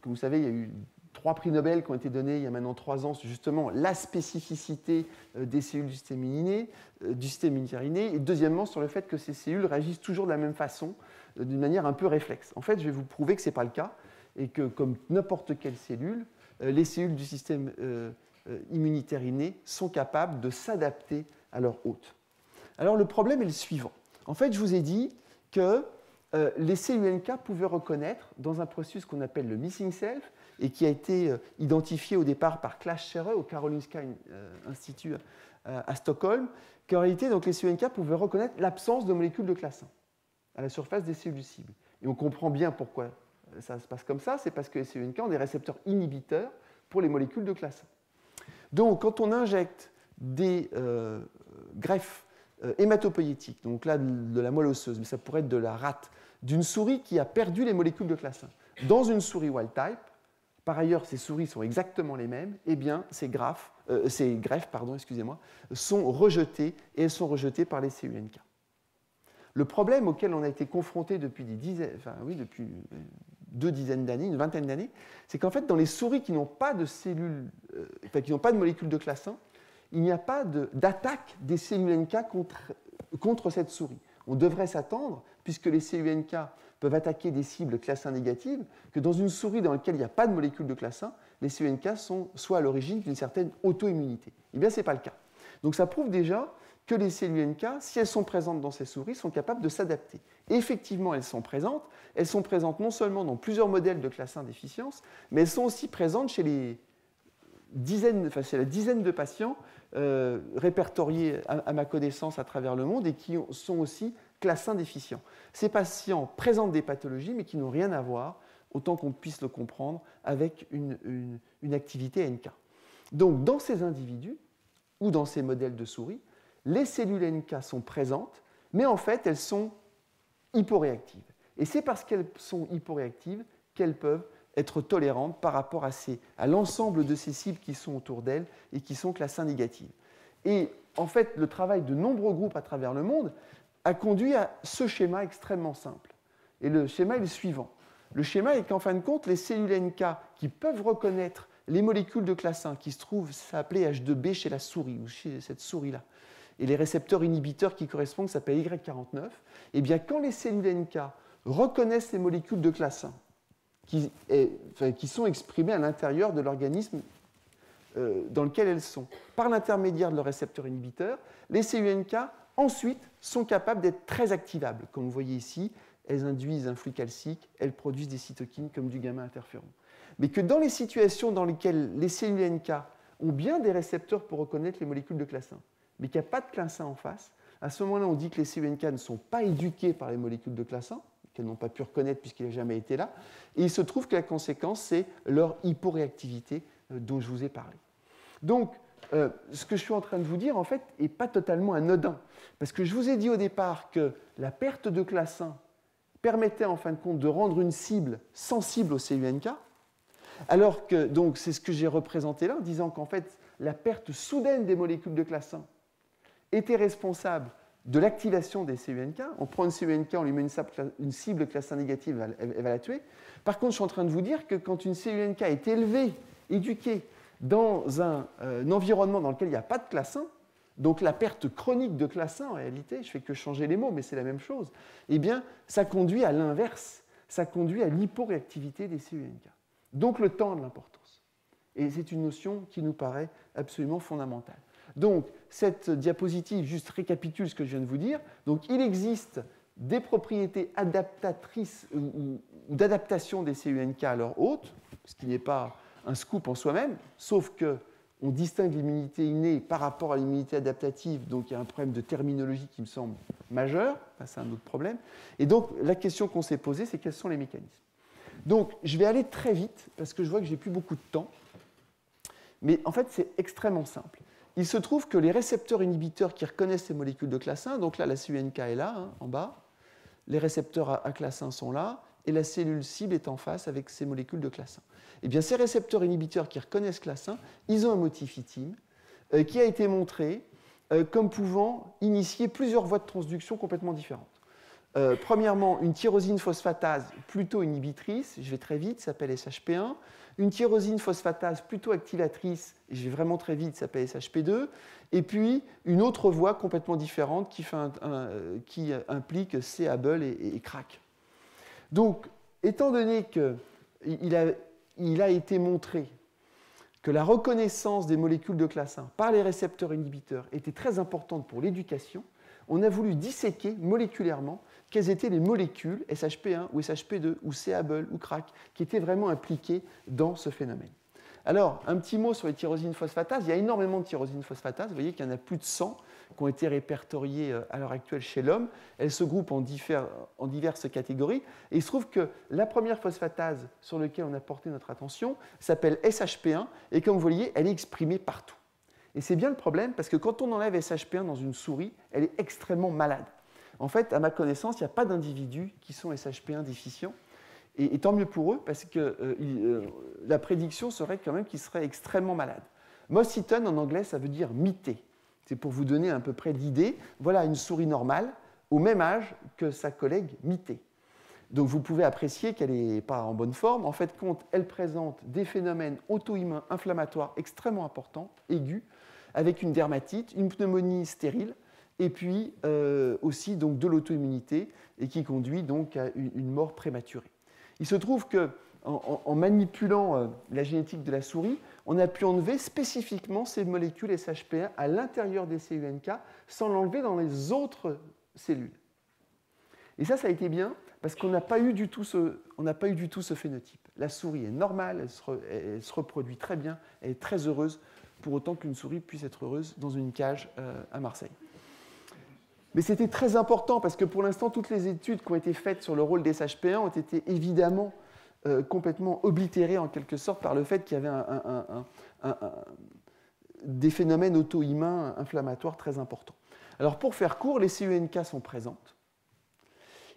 comme vous savez, il y a eu 3 prix Nobel qui ont été donnés il y a maintenant 3 ans sur justement la spécificité des cellules du système immunitaire inné, et deuxièmement sur le fait que ces cellules réagissent toujours de la même façon, d'une manière un peu réflexe. En fait, je vais vous prouver que ce n'est pas le cas, et que comme n'importe quelle cellule, les cellules du système immunitaire inné sont capables de s'adapter à leur hôte. Alors le problème est le suivant. En fait, je vous ai dit que les cellules NK pouvaient reconnaître, dans un processus qu'on appelle le missing self, et qui a été identifié au départ par Claes Scherre au Karolinska Institut à Stockholm, qu'en réalité, donc, les cellules NK pouvaient reconnaître l'absence de molécules de classe 1 à la surface des cellules cibles. Et on comprend bien pourquoi ça se passe comme ça, c'est parce que les cellules NK ont des récepteurs inhibiteurs pour les molécules de classe 1. Donc, quand on injecte des greffes hématopoïétiques, donc là de la moelle osseuse, mais ça pourrait être de la rate, d'une souris qui a perdu les molécules de classe 1, dans une souris wild type, par ailleurs ces souris sont exactement les mêmes, eh bien ces greffes sont rejetées, et elles sont rejetées par les cellules NK. Le problème auquel on a été confronté depuis depuis 2 dizaines d'années, une vingtaine d'années, c'est qu'en fait dans les souris qui n'ont pas de cellules, qui n'ont pas de molécules de classe 1, il n'y a pas d'attaque des cellules NK contre cette souris. On devrait s'attendre, puisque les CUNK peuvent attaquer des cibles classe 1 négatives, que dans une souris dans laquelle il n'y a pas de molécules de classe 1, les CUNK soient à l'origine d'une certaine auto-immunité. Eh bien, ce n'est pas le cas. Donc ça prouve déjà que les cellules NK, si elles sont présentes dans ces souris, sont capables de s'adapter. Et effectivement, elles sont présentes. Elles sont présentes non seulement dans plusieurs modèles de classe 1 déficience, mais elles sont aussi présentes chez les chez la dizaine de patients répertoriés à ma connaissance à travers le monde et qui sont aussi classe 1 déficients. Ces patients présentent des pathologies, mais qui n'ont rien à voir, autant qu'on puisse le comprendre, avec une activité NK. Donc, dans ces individus, ou dans ces modèles de souris, les cellules NK sont présentes, mais en fait, elles sont hyporéactives. Et c'est parce qu'elles sont hyporéactives qu'elles peuvent être tolérantes par rapport à l'ensemble de ces cibles qui sont autour d'elles et qui sont classe 1 négatives. Et en fait, le travail de nombreux groupes à travers le monde a conduit à ce schéma extrêmement simple. Et le schéma est le suivant. Le schéma est qu'en fin de compte, les cellules NK qui peuvent reconnaître les molécules de classe 1 qui se trouvent, ça s'appelait H2B chez la souris, ou chez cette souris-là, et les récepteurs inhibiteurs qui correspondent, ça s'appelle Y49, et bien quand les cellules NK reconnaissent les molécules de classe 1 qui sont exprimées à l'intérieur de l'organisme dans lequel elles sont, par l'intermédiaire de leurs récepteurs inhibiteurs, les cellules NK ensuite sont capables d'être très activables. Comme vous voyez ici, elles induisent un flux calcique, elles produisent des cytokines comme du gamma-interféron. Mais que dans les situations dans lesquelles les cellules NK ont bien des récepteurs pour reconnaître les molécules de classe 1, mais qu'il n'y a pas de classe 1 en face, à ce moment-là, on dit que les cellules NK ne sont pas éduquées par les molécules de classe 1, qu'elles n'ont pas pu reconnaître puisqu'il n'a jamais été là, et il se trouve que la conséquence, c'est leur hyporéactivité dont je vous ai parlé. Donc, ce que je suis en train de vous dire, en fait, n'est pas totalement anodin, parce que je vous ai dit au départ que la perte de classe 1 permettait en fin de compte de rendre une cible sensible aux cellules NK, alors que, donc, c'est ce que j'ai représenté là, en disant qu'en fait, la perte soudaine des molécules de classe 1 était responsable de l'activation des cellules NK. On prend une cellule NK, on lui met une cible classe 1 négative, elle va la tuer. Par contre, je suis en train de vous dire que quand une cellule NK est élevée, éduquée, dans un environnement dans lequel il n'y a pas de classe 1, donc la perte chronique de classe 1, en réalité, je ne fais que changer les mots, mais c'est la même chose, eh bien, ça conduit à l'inverse, ça conduit à l'hyporéactivité des cellules NK. Donc le temps a de l'importance. Et c'est une notion qui nous paraît absolument fondamentale. Donc, cette diapositive juste récapitule ce que je viens de vous dire. Donc, il existe des propriétés adaptatrices ou d'adaptation des cellules NK à leur hôte, ce qui n'est pas un scoop en soi-même, sauf qu'on distingue l'immunité innée par rapport à l'immunité adaptative, donc il y a un problème de terminologie qui me semble majeur, c'est un autre problème. Et donc, la question qu'on s'est posée, c'est quels sont les mécanismes. Donc, je vais aller très vite, parce que je vois que je n'ai plus beaucoup de temps, mais en fait, c'est extrêmement simple. Il se trouve que les récepteurs inhibiteurs qui reconnaissent ces molécules de classe 1, donc là, la cellule NK est là, en bas, les récepteurs à classe 1 sont là, et la cellule cible est en face avec ces molécules de classe 1. Eh bien, ces récepteurs inhibiteurs qui reconnaissent classe 1, ils ont un motif ITIM qui a été montré comme pouvant initier plusieurs voies de transduction complètement différentes. Premièrement, une tyrosine phosphatase plutôt inhibitrice, je vais très vite, s'appelle SHP1. Une tyrosine phosphatase plutôt activatrice, je vais vraiment très vite, s'appelle SHP2. Et puis, une autre voie complètement différente qui implique c-Abl et CRAC. Donc, étant donné qu'il a été montré que la reconnaissance des molécules de classe 1 par les récepteurs inhibiteurs était très importante pour l'éducation, on a voulu disséquer moléculairement quelles étaient les molécules, SHP1 ou SHP2 ou c-Abl ou CRAC, qui étaient vraiment impliquées dans ce phénomène. Alors, un petit mot sur les tyrosines phosphatases. Il y a énormément de tyrosines phosphatases. Vous voyez qu'il y en a plus de 100 qui ont été répertoriées à l'heure actuelle chez l'homme. Elles se groupent en diverses catégories. Et il se trouve que la première phosphatase sur laquelle on a porté notre attention s'appelle SHP1. Et comme vous voyez, elle est exprimée partout. Et c'est bien le problème, parce que quand on enlève SHP1 dans une souris, elle est extrêmement malade. En fait, à ma connaissance, il n'y a pas d'individus qui sont SHP1 déficients. Et tant mieux pour eux, parce que la prédiction serait quand même qu'ils seraient extrêmement malades. Moss Eaton, en anglais, ça veut dire mité. C'est pour vous donner à peu près d'idée. Voilà une souris normale, au même âge que sa collègue mitée. Donc vous pouvez apprécier qu'elle n'est pas en bonne forme. En fait, elle présente des phénomènes auto-immuns inflammatoires extrêmement importants, aigus, avec une dermatite, une pneumonie stérile, et puis aussi donc, de l'auto-immunité, et qui conduit donc à une mort prématurée. Il se trouve qu'en manipulant la génétique de la souris, on a pu enlever spécifiquement ces molécules SHP1 à l'intérieur des cellules NK sans l'enlever dans les autres cellules. Et ça a été bien parce qu'on n'a pas eu du tout ce phénotype. La souris est normale, elle se reproduit très bien, elle est très heureuse, pour autant qu'une souris puisse être heureuse dans une cage à Marseille. Mais c'était très important parce que pour l'instant, toutes les études qui ont été faites sur le rôle des SHP1 ont été évidemment complètement oblitérées en quelque sorte par le fait qu'il y avait des phénomènes auto-immuns inflammatoires très importants. Alors pour faire court, les cellules NK sont présentes.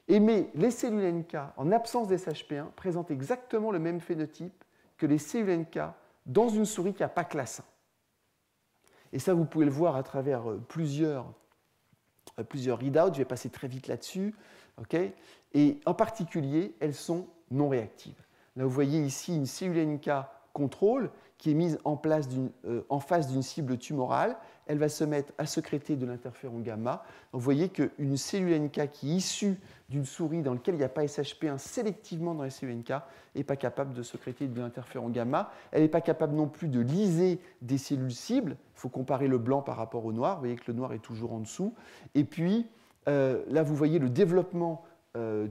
Mais les cellules NK, en absence des SHP1, présentent exactement le même phénotype que les cellules NK dans une souris qui n'a pas classe 1. Et ça, vous pouvez le voir à travers plusieurs readouts. Je vais passer très vite là-dessus. Okay, et en particulier, elles sont non réactives. Là, vous voyez ici une cellule NK contrôle qui est mise en face d'une cible tumorale. Elle va se mettre à sécréter de l'interféron gamma. Vous voyez qu'une cellule NK qui est issue d'une souris dans laquelle il n'y a pas SHP1 sélectivement dans les cellules NK n'est pas capable de sécréter de l'interféron gamma. Elle n'est pas capable non plus de lyser des cellules cibles. Il faut comparer le blanc par rapport au noir. Vous voyez que le noir est toujours en dessous. Et puis, là, vous voyez le développement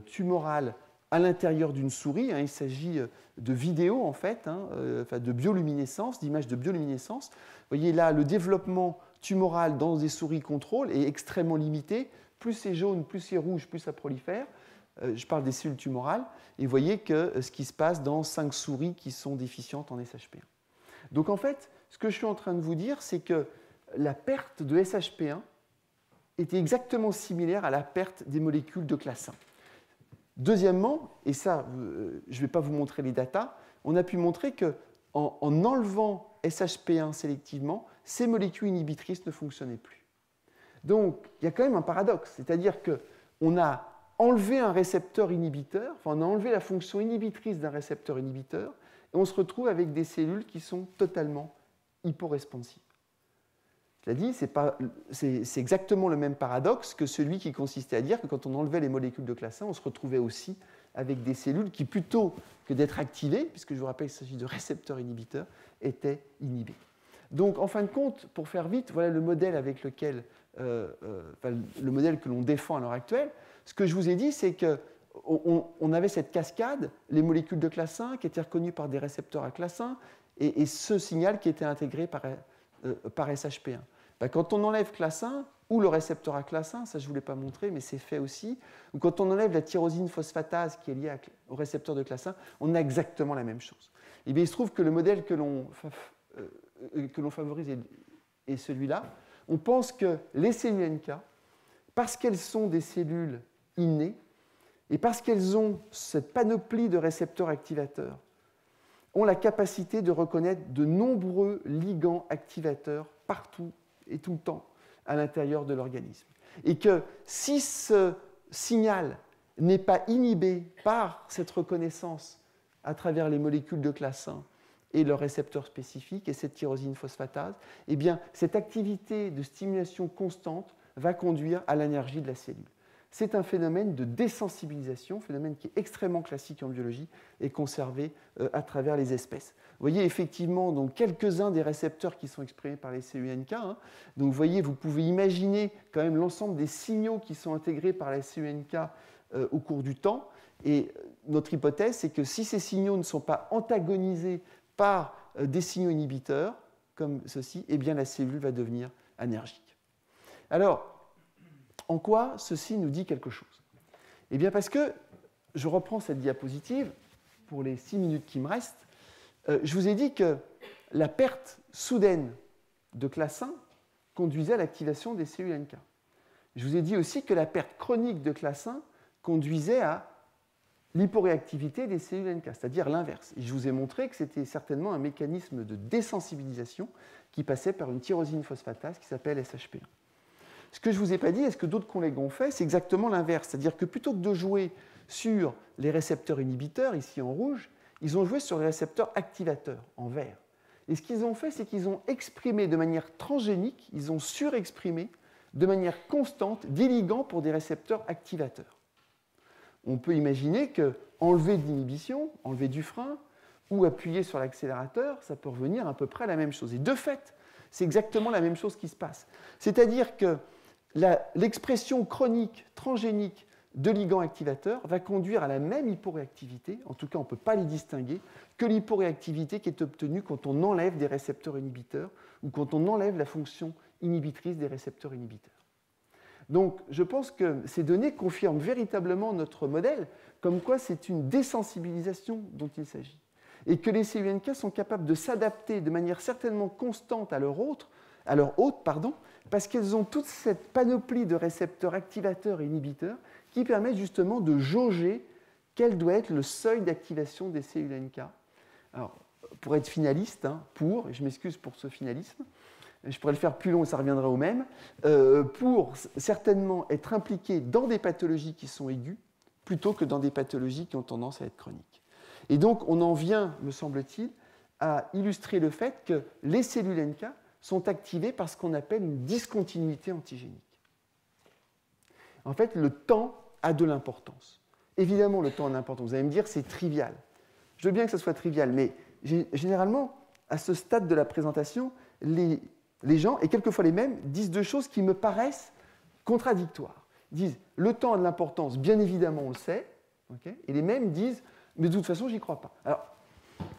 tumoral à l'intérieur d'une souris. Il s'agit de vidéos, en fait, de bioluminescence, d'images de bioluminescence. Vous voyez là, le développement tumoral dans des souris contrôle est extrêmement limité. Plus c'est jaune, plus c'est rouge, plus ça prolifère. Je parle des cellules tumorales. Et vous voyez que ce qui se passe dans 5 souris qui sont déficientes en SHP1. Donc, en fait, ce que je suis en train de vous dire, c'est que la perte de SHP1 était exactement similaire à la perte des molécules de classe 1. Deuxièmement, et ça, je ne vais pas vous montrer les datas, on a pu montrer qu'en enlevant SHP1 sélectivement, ces molécules inhibitrices ne fonctionnaient plus. Donc, il y a quand même un paradoxe, c'est-à-dire qu'on a enlevé un récepteur inhibiteur, enfin, on a enlevé la fonction inhibitrice d'un récepteur inhibiteur, et on se retrouve avec des cellules qui sont totalement hyporesponsives. Je l'ai dit, c'est exactement le même paradoxe que celui qui consistait à dire que quand on enlevait les molécules de classe 1, on se retrouvait aussi avec des cellules qui, plutôt que d'être activées, puisque je vous rappelle qu'il s'agit de récepteurs inhibiteurs, étaient inhibées. Donc, en fin de compte, pour faire vite, voilà le modèle avec lequel, le modèle que l'on défend à l'heure actuelle. Ce que je vous ai dit, c'est qu'on avait cette cascade, les molécules de classe 1 qui étaient reconnues par des récepteurs à classe 1, et ce signal qui était intégré par SHP1. Quand on enlève classe 1, ou le récepteur à classe 1, ça je ne vous l'ai pas montré, mais c'est fait aussi, ou quand on enlève la tyrosine phosphatase qui est liée au récepteur de classe 1, on a exactement la même chose. Et bien, il se trouve que le modèle que l'on favorise est celui-là. On pense que les cellules NK, parce qu'elles sont des cellules innées, et parce qu'elles ont cette panoplie de récepteurs activateurs, ont la capacité de reconnaître de nombreux ligands activateurs partout et tout le temps à l'intérieur de l'organisme. Et que si ce signal n'est pas inhibé par cette reconnaissance à travers les molécules de classe 1 et leurs récepteurs spécifiques et cette tyrosine phosphatase, eh bien, cette activité de stimulation constante va conduire à l'énergie de la cellule. C'est un phénomène de désensibilisation, phénomène qui est extrêmement classique en biologie et conservé à travers les espèces. Vous voyez effectivement donc, quelques-uns des récepteurs qui sont exprimés par les cellules NK. Donc vous voyez, vous pouvez imaginer quand même l'ensemble des signaux qui sont intégrés par les cellules NK au cours du temps. Et notre hypothèse, c'est que si ces signaux ne sont pas antagonisés par des signaux inhibiteurs, comme ceci, eh bien la cellule va devenir anergique. Alors, en quoi ceci nous dit quelque chose? Eh bien parce que, je reprends cette diapositive pour les 6 minutes qui me restent, je vous ai dit que la perte soudaine de classe 1 conduisait à l'activation des cellules NK. Je vous ai dit aussi que la perte chronique de classe 1 conduisait à l'hyporéactivité des cellules NK, c'est-à-dire l'inverse. Et je vous ai montré que c'était certainement un mécanisme de désensibilisation qui passait par une tyrosine phosphatase qui s'appelle SHP1. Ce que je ne vous ai pas dit, et ce que d'autres collègues ont fait, c'est exactement l'inverse. C'est-à-dire que plutôt que de jouer sur les récepteurs inhibiteurs, ici en rouge, ils ont joué sur les récepteurs activateurs, en vert. Et ce qu'ils ont fait, c'est qu'ils ont exprimé de manière transgénique, ils ont surexprimé de manière constante des ligands pour des récepteurs activateurs. On peut imaginer qu'enlever de l'inhibition, enlever du frein, ou appuyer sur l'accélérateur, ça peut revenir à peu près à la même chose. Et de fait, c'est exactement la même chose qui se passe. C'est-à-dire que l'expression chronique, transgénique de ligands activateurs va conduire à la même hyporéactivité, en tout cas on ne peut pas les distinguer, que l'hyporéactivité qui est obtenue quand on enlève des récepteurs inhibiteurs ou quand on enlève la fonction inhibitrice des récepteurs inhibiteurs. Donc je pense que ces données confirment véritablement notre modèle, comme quoi c'est une désensibilisation dont il s'agit. Et que les CUNK sont capables de s'adapter de manière certainement constante à leur hôte, parce qu'elles ont toute cette panoplie de récepteurs activateurs et inhibiteurs qui permettent justement de jauger quel doit être le seuil d'activation des CUNK. Alors, pour être finaliste, et je m'excuse pour ce finalisme, je pourrais le faire plus long et ça reviendrait au même, pour certainement être impliqué dans des pathologies qui sont aiguës, plutôt que dans des pathologies qui ont tendance à être chroniques. Et donc, on en vient, me semble-t-il, à illustrer le fait que les cellules NK sont activées par ce qu'on appelle une discontinuité antigénique. En fait, le temps a de l'importance. Évidemment, le temps a de l'importance. Vous allez me dire, c'est trivial. Je veux bien que ce soit trivial, mais généralement, à ce stade de la présentation, les gens, et quelquefois les mêmes, disent deux choses qui me paraissent contradictoires. Ils disent, le temps a de l'importance, bien évidemment, on le sait, okay, et les mêmes disent, mais de toute façon, j'y crois pas. Alors,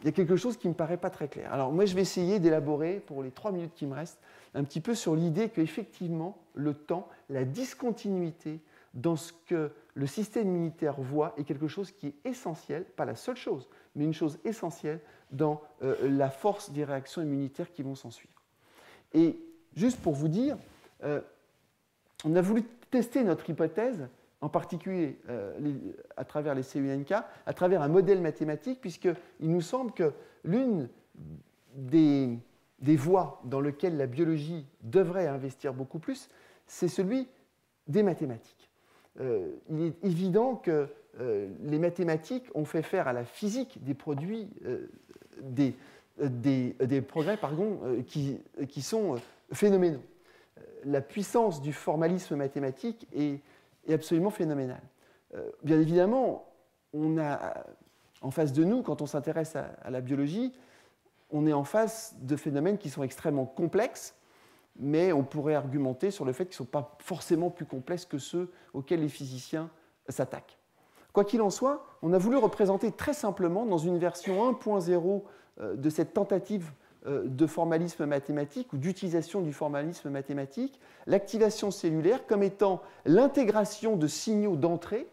il y a quelque chose qui ne me paraît pas très clair. Alors, moi, je vais essayer d'élaborer, pour les 3 minutes qui me restent, un petit peu sur l'idée qu'effectivement, le temps, la discontinuité dans ce que le système immunitaire voit est quelque chose qui est essentiel, pas la seule chose, mais une chose essentielle dans la force des réactions immunitaires qui vont s'ensuivre. Et juste pour vous dire, on a voulu tester notre hypothèse, en particulier à travers les CUNK, à travers un modèle mathématique, puisqu'il nous semble que l'une des voies dans lesquelles la biologie devrait investir beaucoup plus, c'est celui des mathématiques. Il est évident que les mathématiques ont fait faire à la physique des produits, des progrès qui sont phénoménaux. La puissance du formalisme mathématique est absolument phénoménale. Bien évidemment, on a en face de nous, quand on s'intéresse à la biologie, on est en face de phénomènes qui sont extrêmement complexes, mais on pourrait argumenter sur le fait qu'ils ne sont pas forcément plus complexes que ceux auxquels les physiciens s'attaquent. Quoi qu'il en soit, on a voulu représenter très simplement, dans une version 1.0 de cette tentative de formalisme mathématique ou d'utilisation du formalisme mathématique, l'activation cellulaire comme étant l'intégration de signaux d'entrée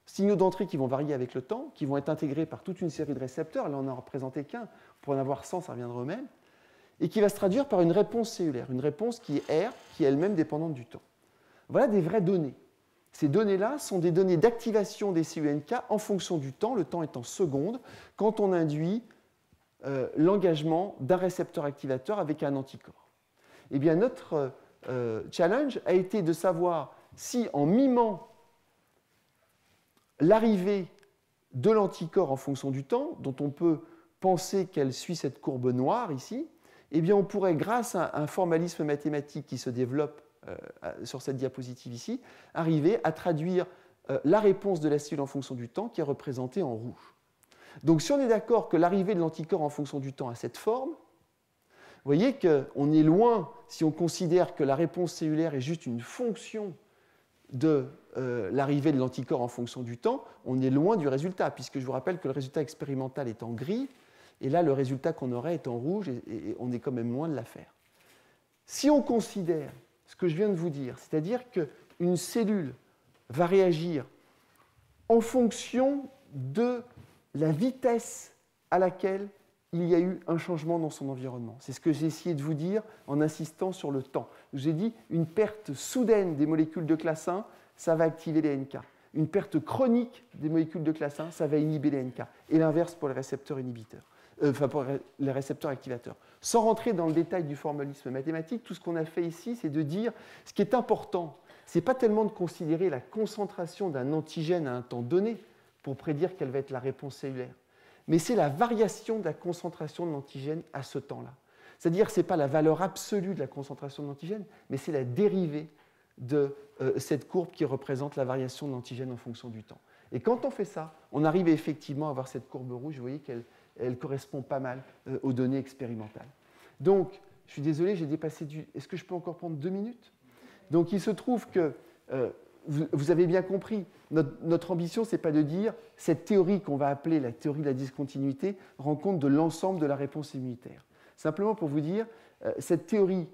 qui vont varier avec le temps, qui vont être intégrés par toute une série de récepteurs. Là, on n'en a représenté qu'un. Pour en avoir 100, ça reviendra au même. Et qui va se traduire par une réponse cellulaire, une réponse qui est R, qui est elle-même dépendante du temps. Voilà des vraies données. Ces données-là sont des données d'activation des CUNK en fonction du temps, le temps est en secondes, quand on induit l'engagement d'un récepteur activateur avec un anticorps. Eh bien, notre challenge a été de savoir si, en mimant l'arrivée de l'anticorps en fonction du temps, dont on peut penser qu'elle suit cette courbe noire ici, eh bien, on pourrait, grâce à un formalisme mathématique qui se développe sur cette diapositive ici, arriver à traduire la réponse de la cellule en fonction du temps qui est représentée en rouge. Donc, si on est d'accord que l'arrivée de l'anticorps en fonction du temps a cette forme, vous voyez qu'on est loin, si on considère que la réponse cellulaire est juste une fonction de l'arrivée de l'anticorps en fonction du temps, on est loin du résultat, puisque je vous rappelle que le résultat expérimental est en gris, et là, le résultat qu'on aurait est en rouge, et on est quand même loin de l'affaire. Si on considère ce que je viens de vous dire, c'est-à-dire qu'une cellule va réagir en fonction de la vitesse à laquelle il y a eu un changement dans son environnement. C'est ce que j'ai essayé de vous dire en insistant sur le temps. J'ai dit une perte soudaine des molécules de classe 1, ça va activer les NK. Une perte chronique des molécules de classe 1, ça va inhiber les NK. Et l'inverse pour les récepteurs inhibiteurs. Pour les récepteurs activateurs. Sans rentrer dans le détail du formalisme mathématique, tout ce qu'on a fait ici, c'est de dire ce qui est important, ce n'est pas tellement de considérer la concentration d'un antigène à un temps donné pour prédire quelle va être la réponse cellulaire, mais c'est la variation de la concentration de l'antigène à ce temps-là. C'est-à-dire, ce n'est pas la valeur absolue de la concentration de l'antigène, mais c'est la dérivée de cette courbe qui représente la variation de l'antigène en fonction du temps. Et quand on fait ça, on arrive effectivement à avoir cette courbe rouge. Vous voyez qu'elle correspond pas mal aux données expérimentales. Donc, je suis désolé, j'ai dépassé du... Est-ce que je peux encore prendre 2 minutes? Donc, il se trouve que, vous avez bien compris, notre ambition, ce n'est pas de dire cette théorie qu'on va appeler la théorie de la discontinuité rend compte de l'ensemble de la réponse immunitaire. Simplement pour vous dire, cette théorie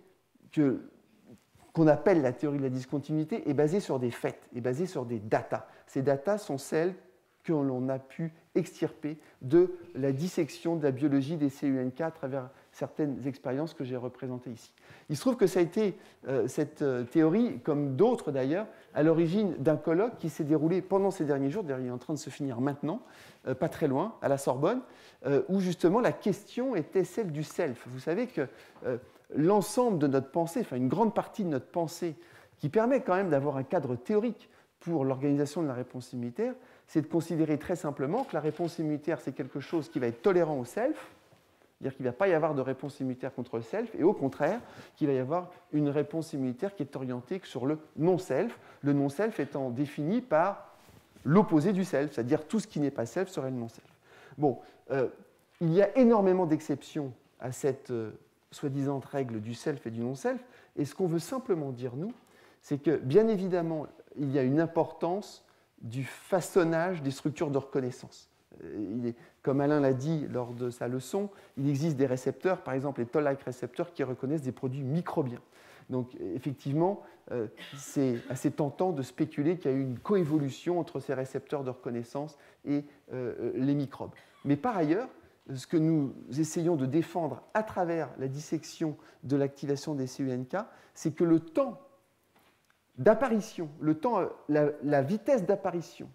qu'on appelle la théorie de la discontinuité est basée sur des faits, est basée sur des datas. Ces datas sont celles que l'on a pu extirper de la dissection de la biologie des CUNK à travers certaines expériences que j'ai représentées ici. Il se trouve que ça a été, cette théorie, comme d'autres d'ailleurs, à l'origine d'un colloque qui s'est déroulé pendant ces derniers jours, d'ailleurs il est en train de se finir maintenant, pas très loin, à la Sorbonne, où justement la question était celle du self. Vous savez que l'ensemble de notre pensée, enfin une grande partie de notre pensée, qui permet quand même d'avoir un cadre théorique pour l'organisation de la réponse immunitaire, c'est de considérer très simplement que la réponse immunitaire, c'est quelque chose qui va être tolérant au self, c'est-à-dire qu'il ne va pas y avoir de réponse immunitaire contre le self, et au contraire, qu'il va y avoir une réponse immunitaire qui est orientée sur le non-self, le non-self étant défini par l'opposé du self, c'est-à-dire tout ce qui n'est pas self serait le non-self. Bon, il y a énormément d'exceptions à cette soi-disant règle du self et du non-self, et ce qu'on veut simplement dire, nous, c'est que, bien évidemment, il y a une importance du façonnage des structures de reconnaissance. Comme Alain l'a dit lors de sa leçon, il existe des récepteurs, par exemple les toll-like récepteurs, qui reconnaissent des produits microbiens. Donc effectivement, c'est assez tentant de spéculer qu'il y a eu une coévolution entre ces récepteurs de reconnaissance et les microbes. Mais par ailleurs, ce que nous essayons de défendre à travers la dissection de l'activation des CUNK, c'est que le temps d'apparition, la vitesse d'apparition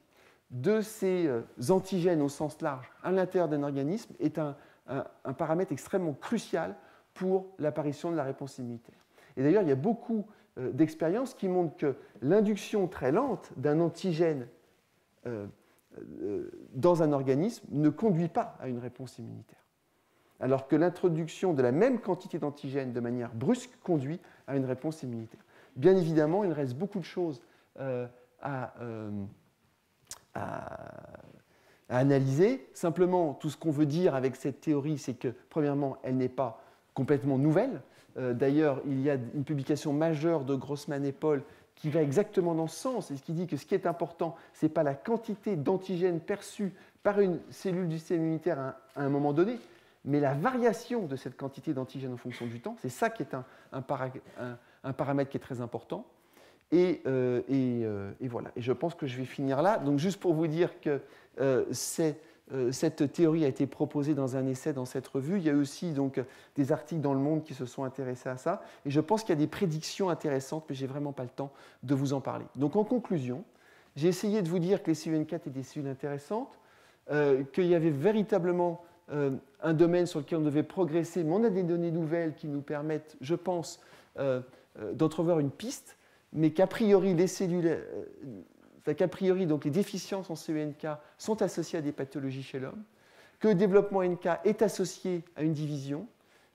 de ces antigènes au sens large à l'intérieur d'un organisme est un paramètre extrêmement crucial pour l'apparition de la réponse immunitaire. Et d'ailleurs, il y a beaucoup d'expériences qui montrent que l'induction très lente d'un antigène dans un organisme ne conduit pas à une réponse immunitaire, alors que l'introduction de la même quantité d'antigène de manière brusque conduit à une réponse immunitaire. Bien évidemment, il reste beaucoup de choses à analyser. Simplement, tout ce qu'on veut dire avec cette théorie, c'est que, premièrement, elle n'est pas complètement nouvelle. D'ailleurs, il y a une publication majeure de Grossman et Paul qui va exactement dans ce sens, et qui dit que ce qui est important, ce n'est pas la quantité d'antigènes perçus par une cellule du système immunitaire à un moment donné, mais la variation de cette quantité d'antigènes en fonction du temps. C'est ça qui est un paramètre qui est très important. Et voilà. Et je pense que je vais finir là. Donc, juste pour vous dire que cette théorie a été proposée dans un essai dans cette revue. Il y a aussi donc, des articles dans Le Monde qui se sont intéressés à ça. Et je pense qu'il y a des prédictions intéressantes, mais je n'ai vraiment pas le temps de vous en parler. Donc, en conclusion, j'ai essayé de vous dire que les CUN4 étaient des cellules intéressantes, qu'il y avait véritablement un domaine sur lequel on devait progresser, mais on a des données nouvelles qui nous permettent, je pense, d'entrevoir une piste, mais qu'a priori, les cellules, qu'a priori, donc, les déficiences en CUNK sont associées à des pathologies chez l'homme, que le développement NK est associé à une division,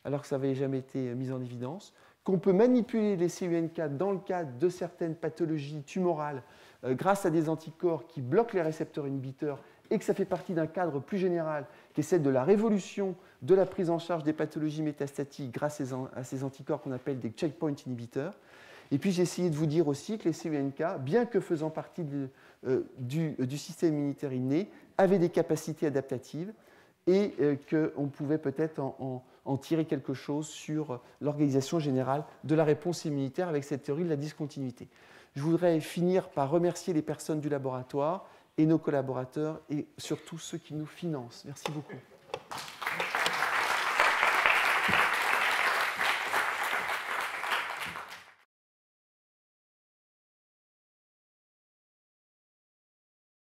alors que ça n'avait jamais été mis en évidence, qu'on peut manipuler les CUNK dans le cadre de certaines pathologies tumorales grâce à des anticorps qui bloquent les récepteurs inhibiteurs, et que ça fait partie d'un cadre plus général qui est celle de la révolution de la prise en charge des pathologies métastatiques grâce à ces anticorps qu'on appelle des checkpoint inhibiteurs. Et puis j'ai essayé de vous dire aussi que les CUNK, bien que faisant partie du système immunitaire inné, avaient des capacités adaptatives et qu'on pouvait peut-être en tirer quelque chose sur l'organisation générale de la réponse immunitaire avec cette théorie de la discontinuité. Je voudrais finir par remercier les personnes du laboratoire et nos collaborateurs et surtout ceux qui nous financent. Merci beaucoup.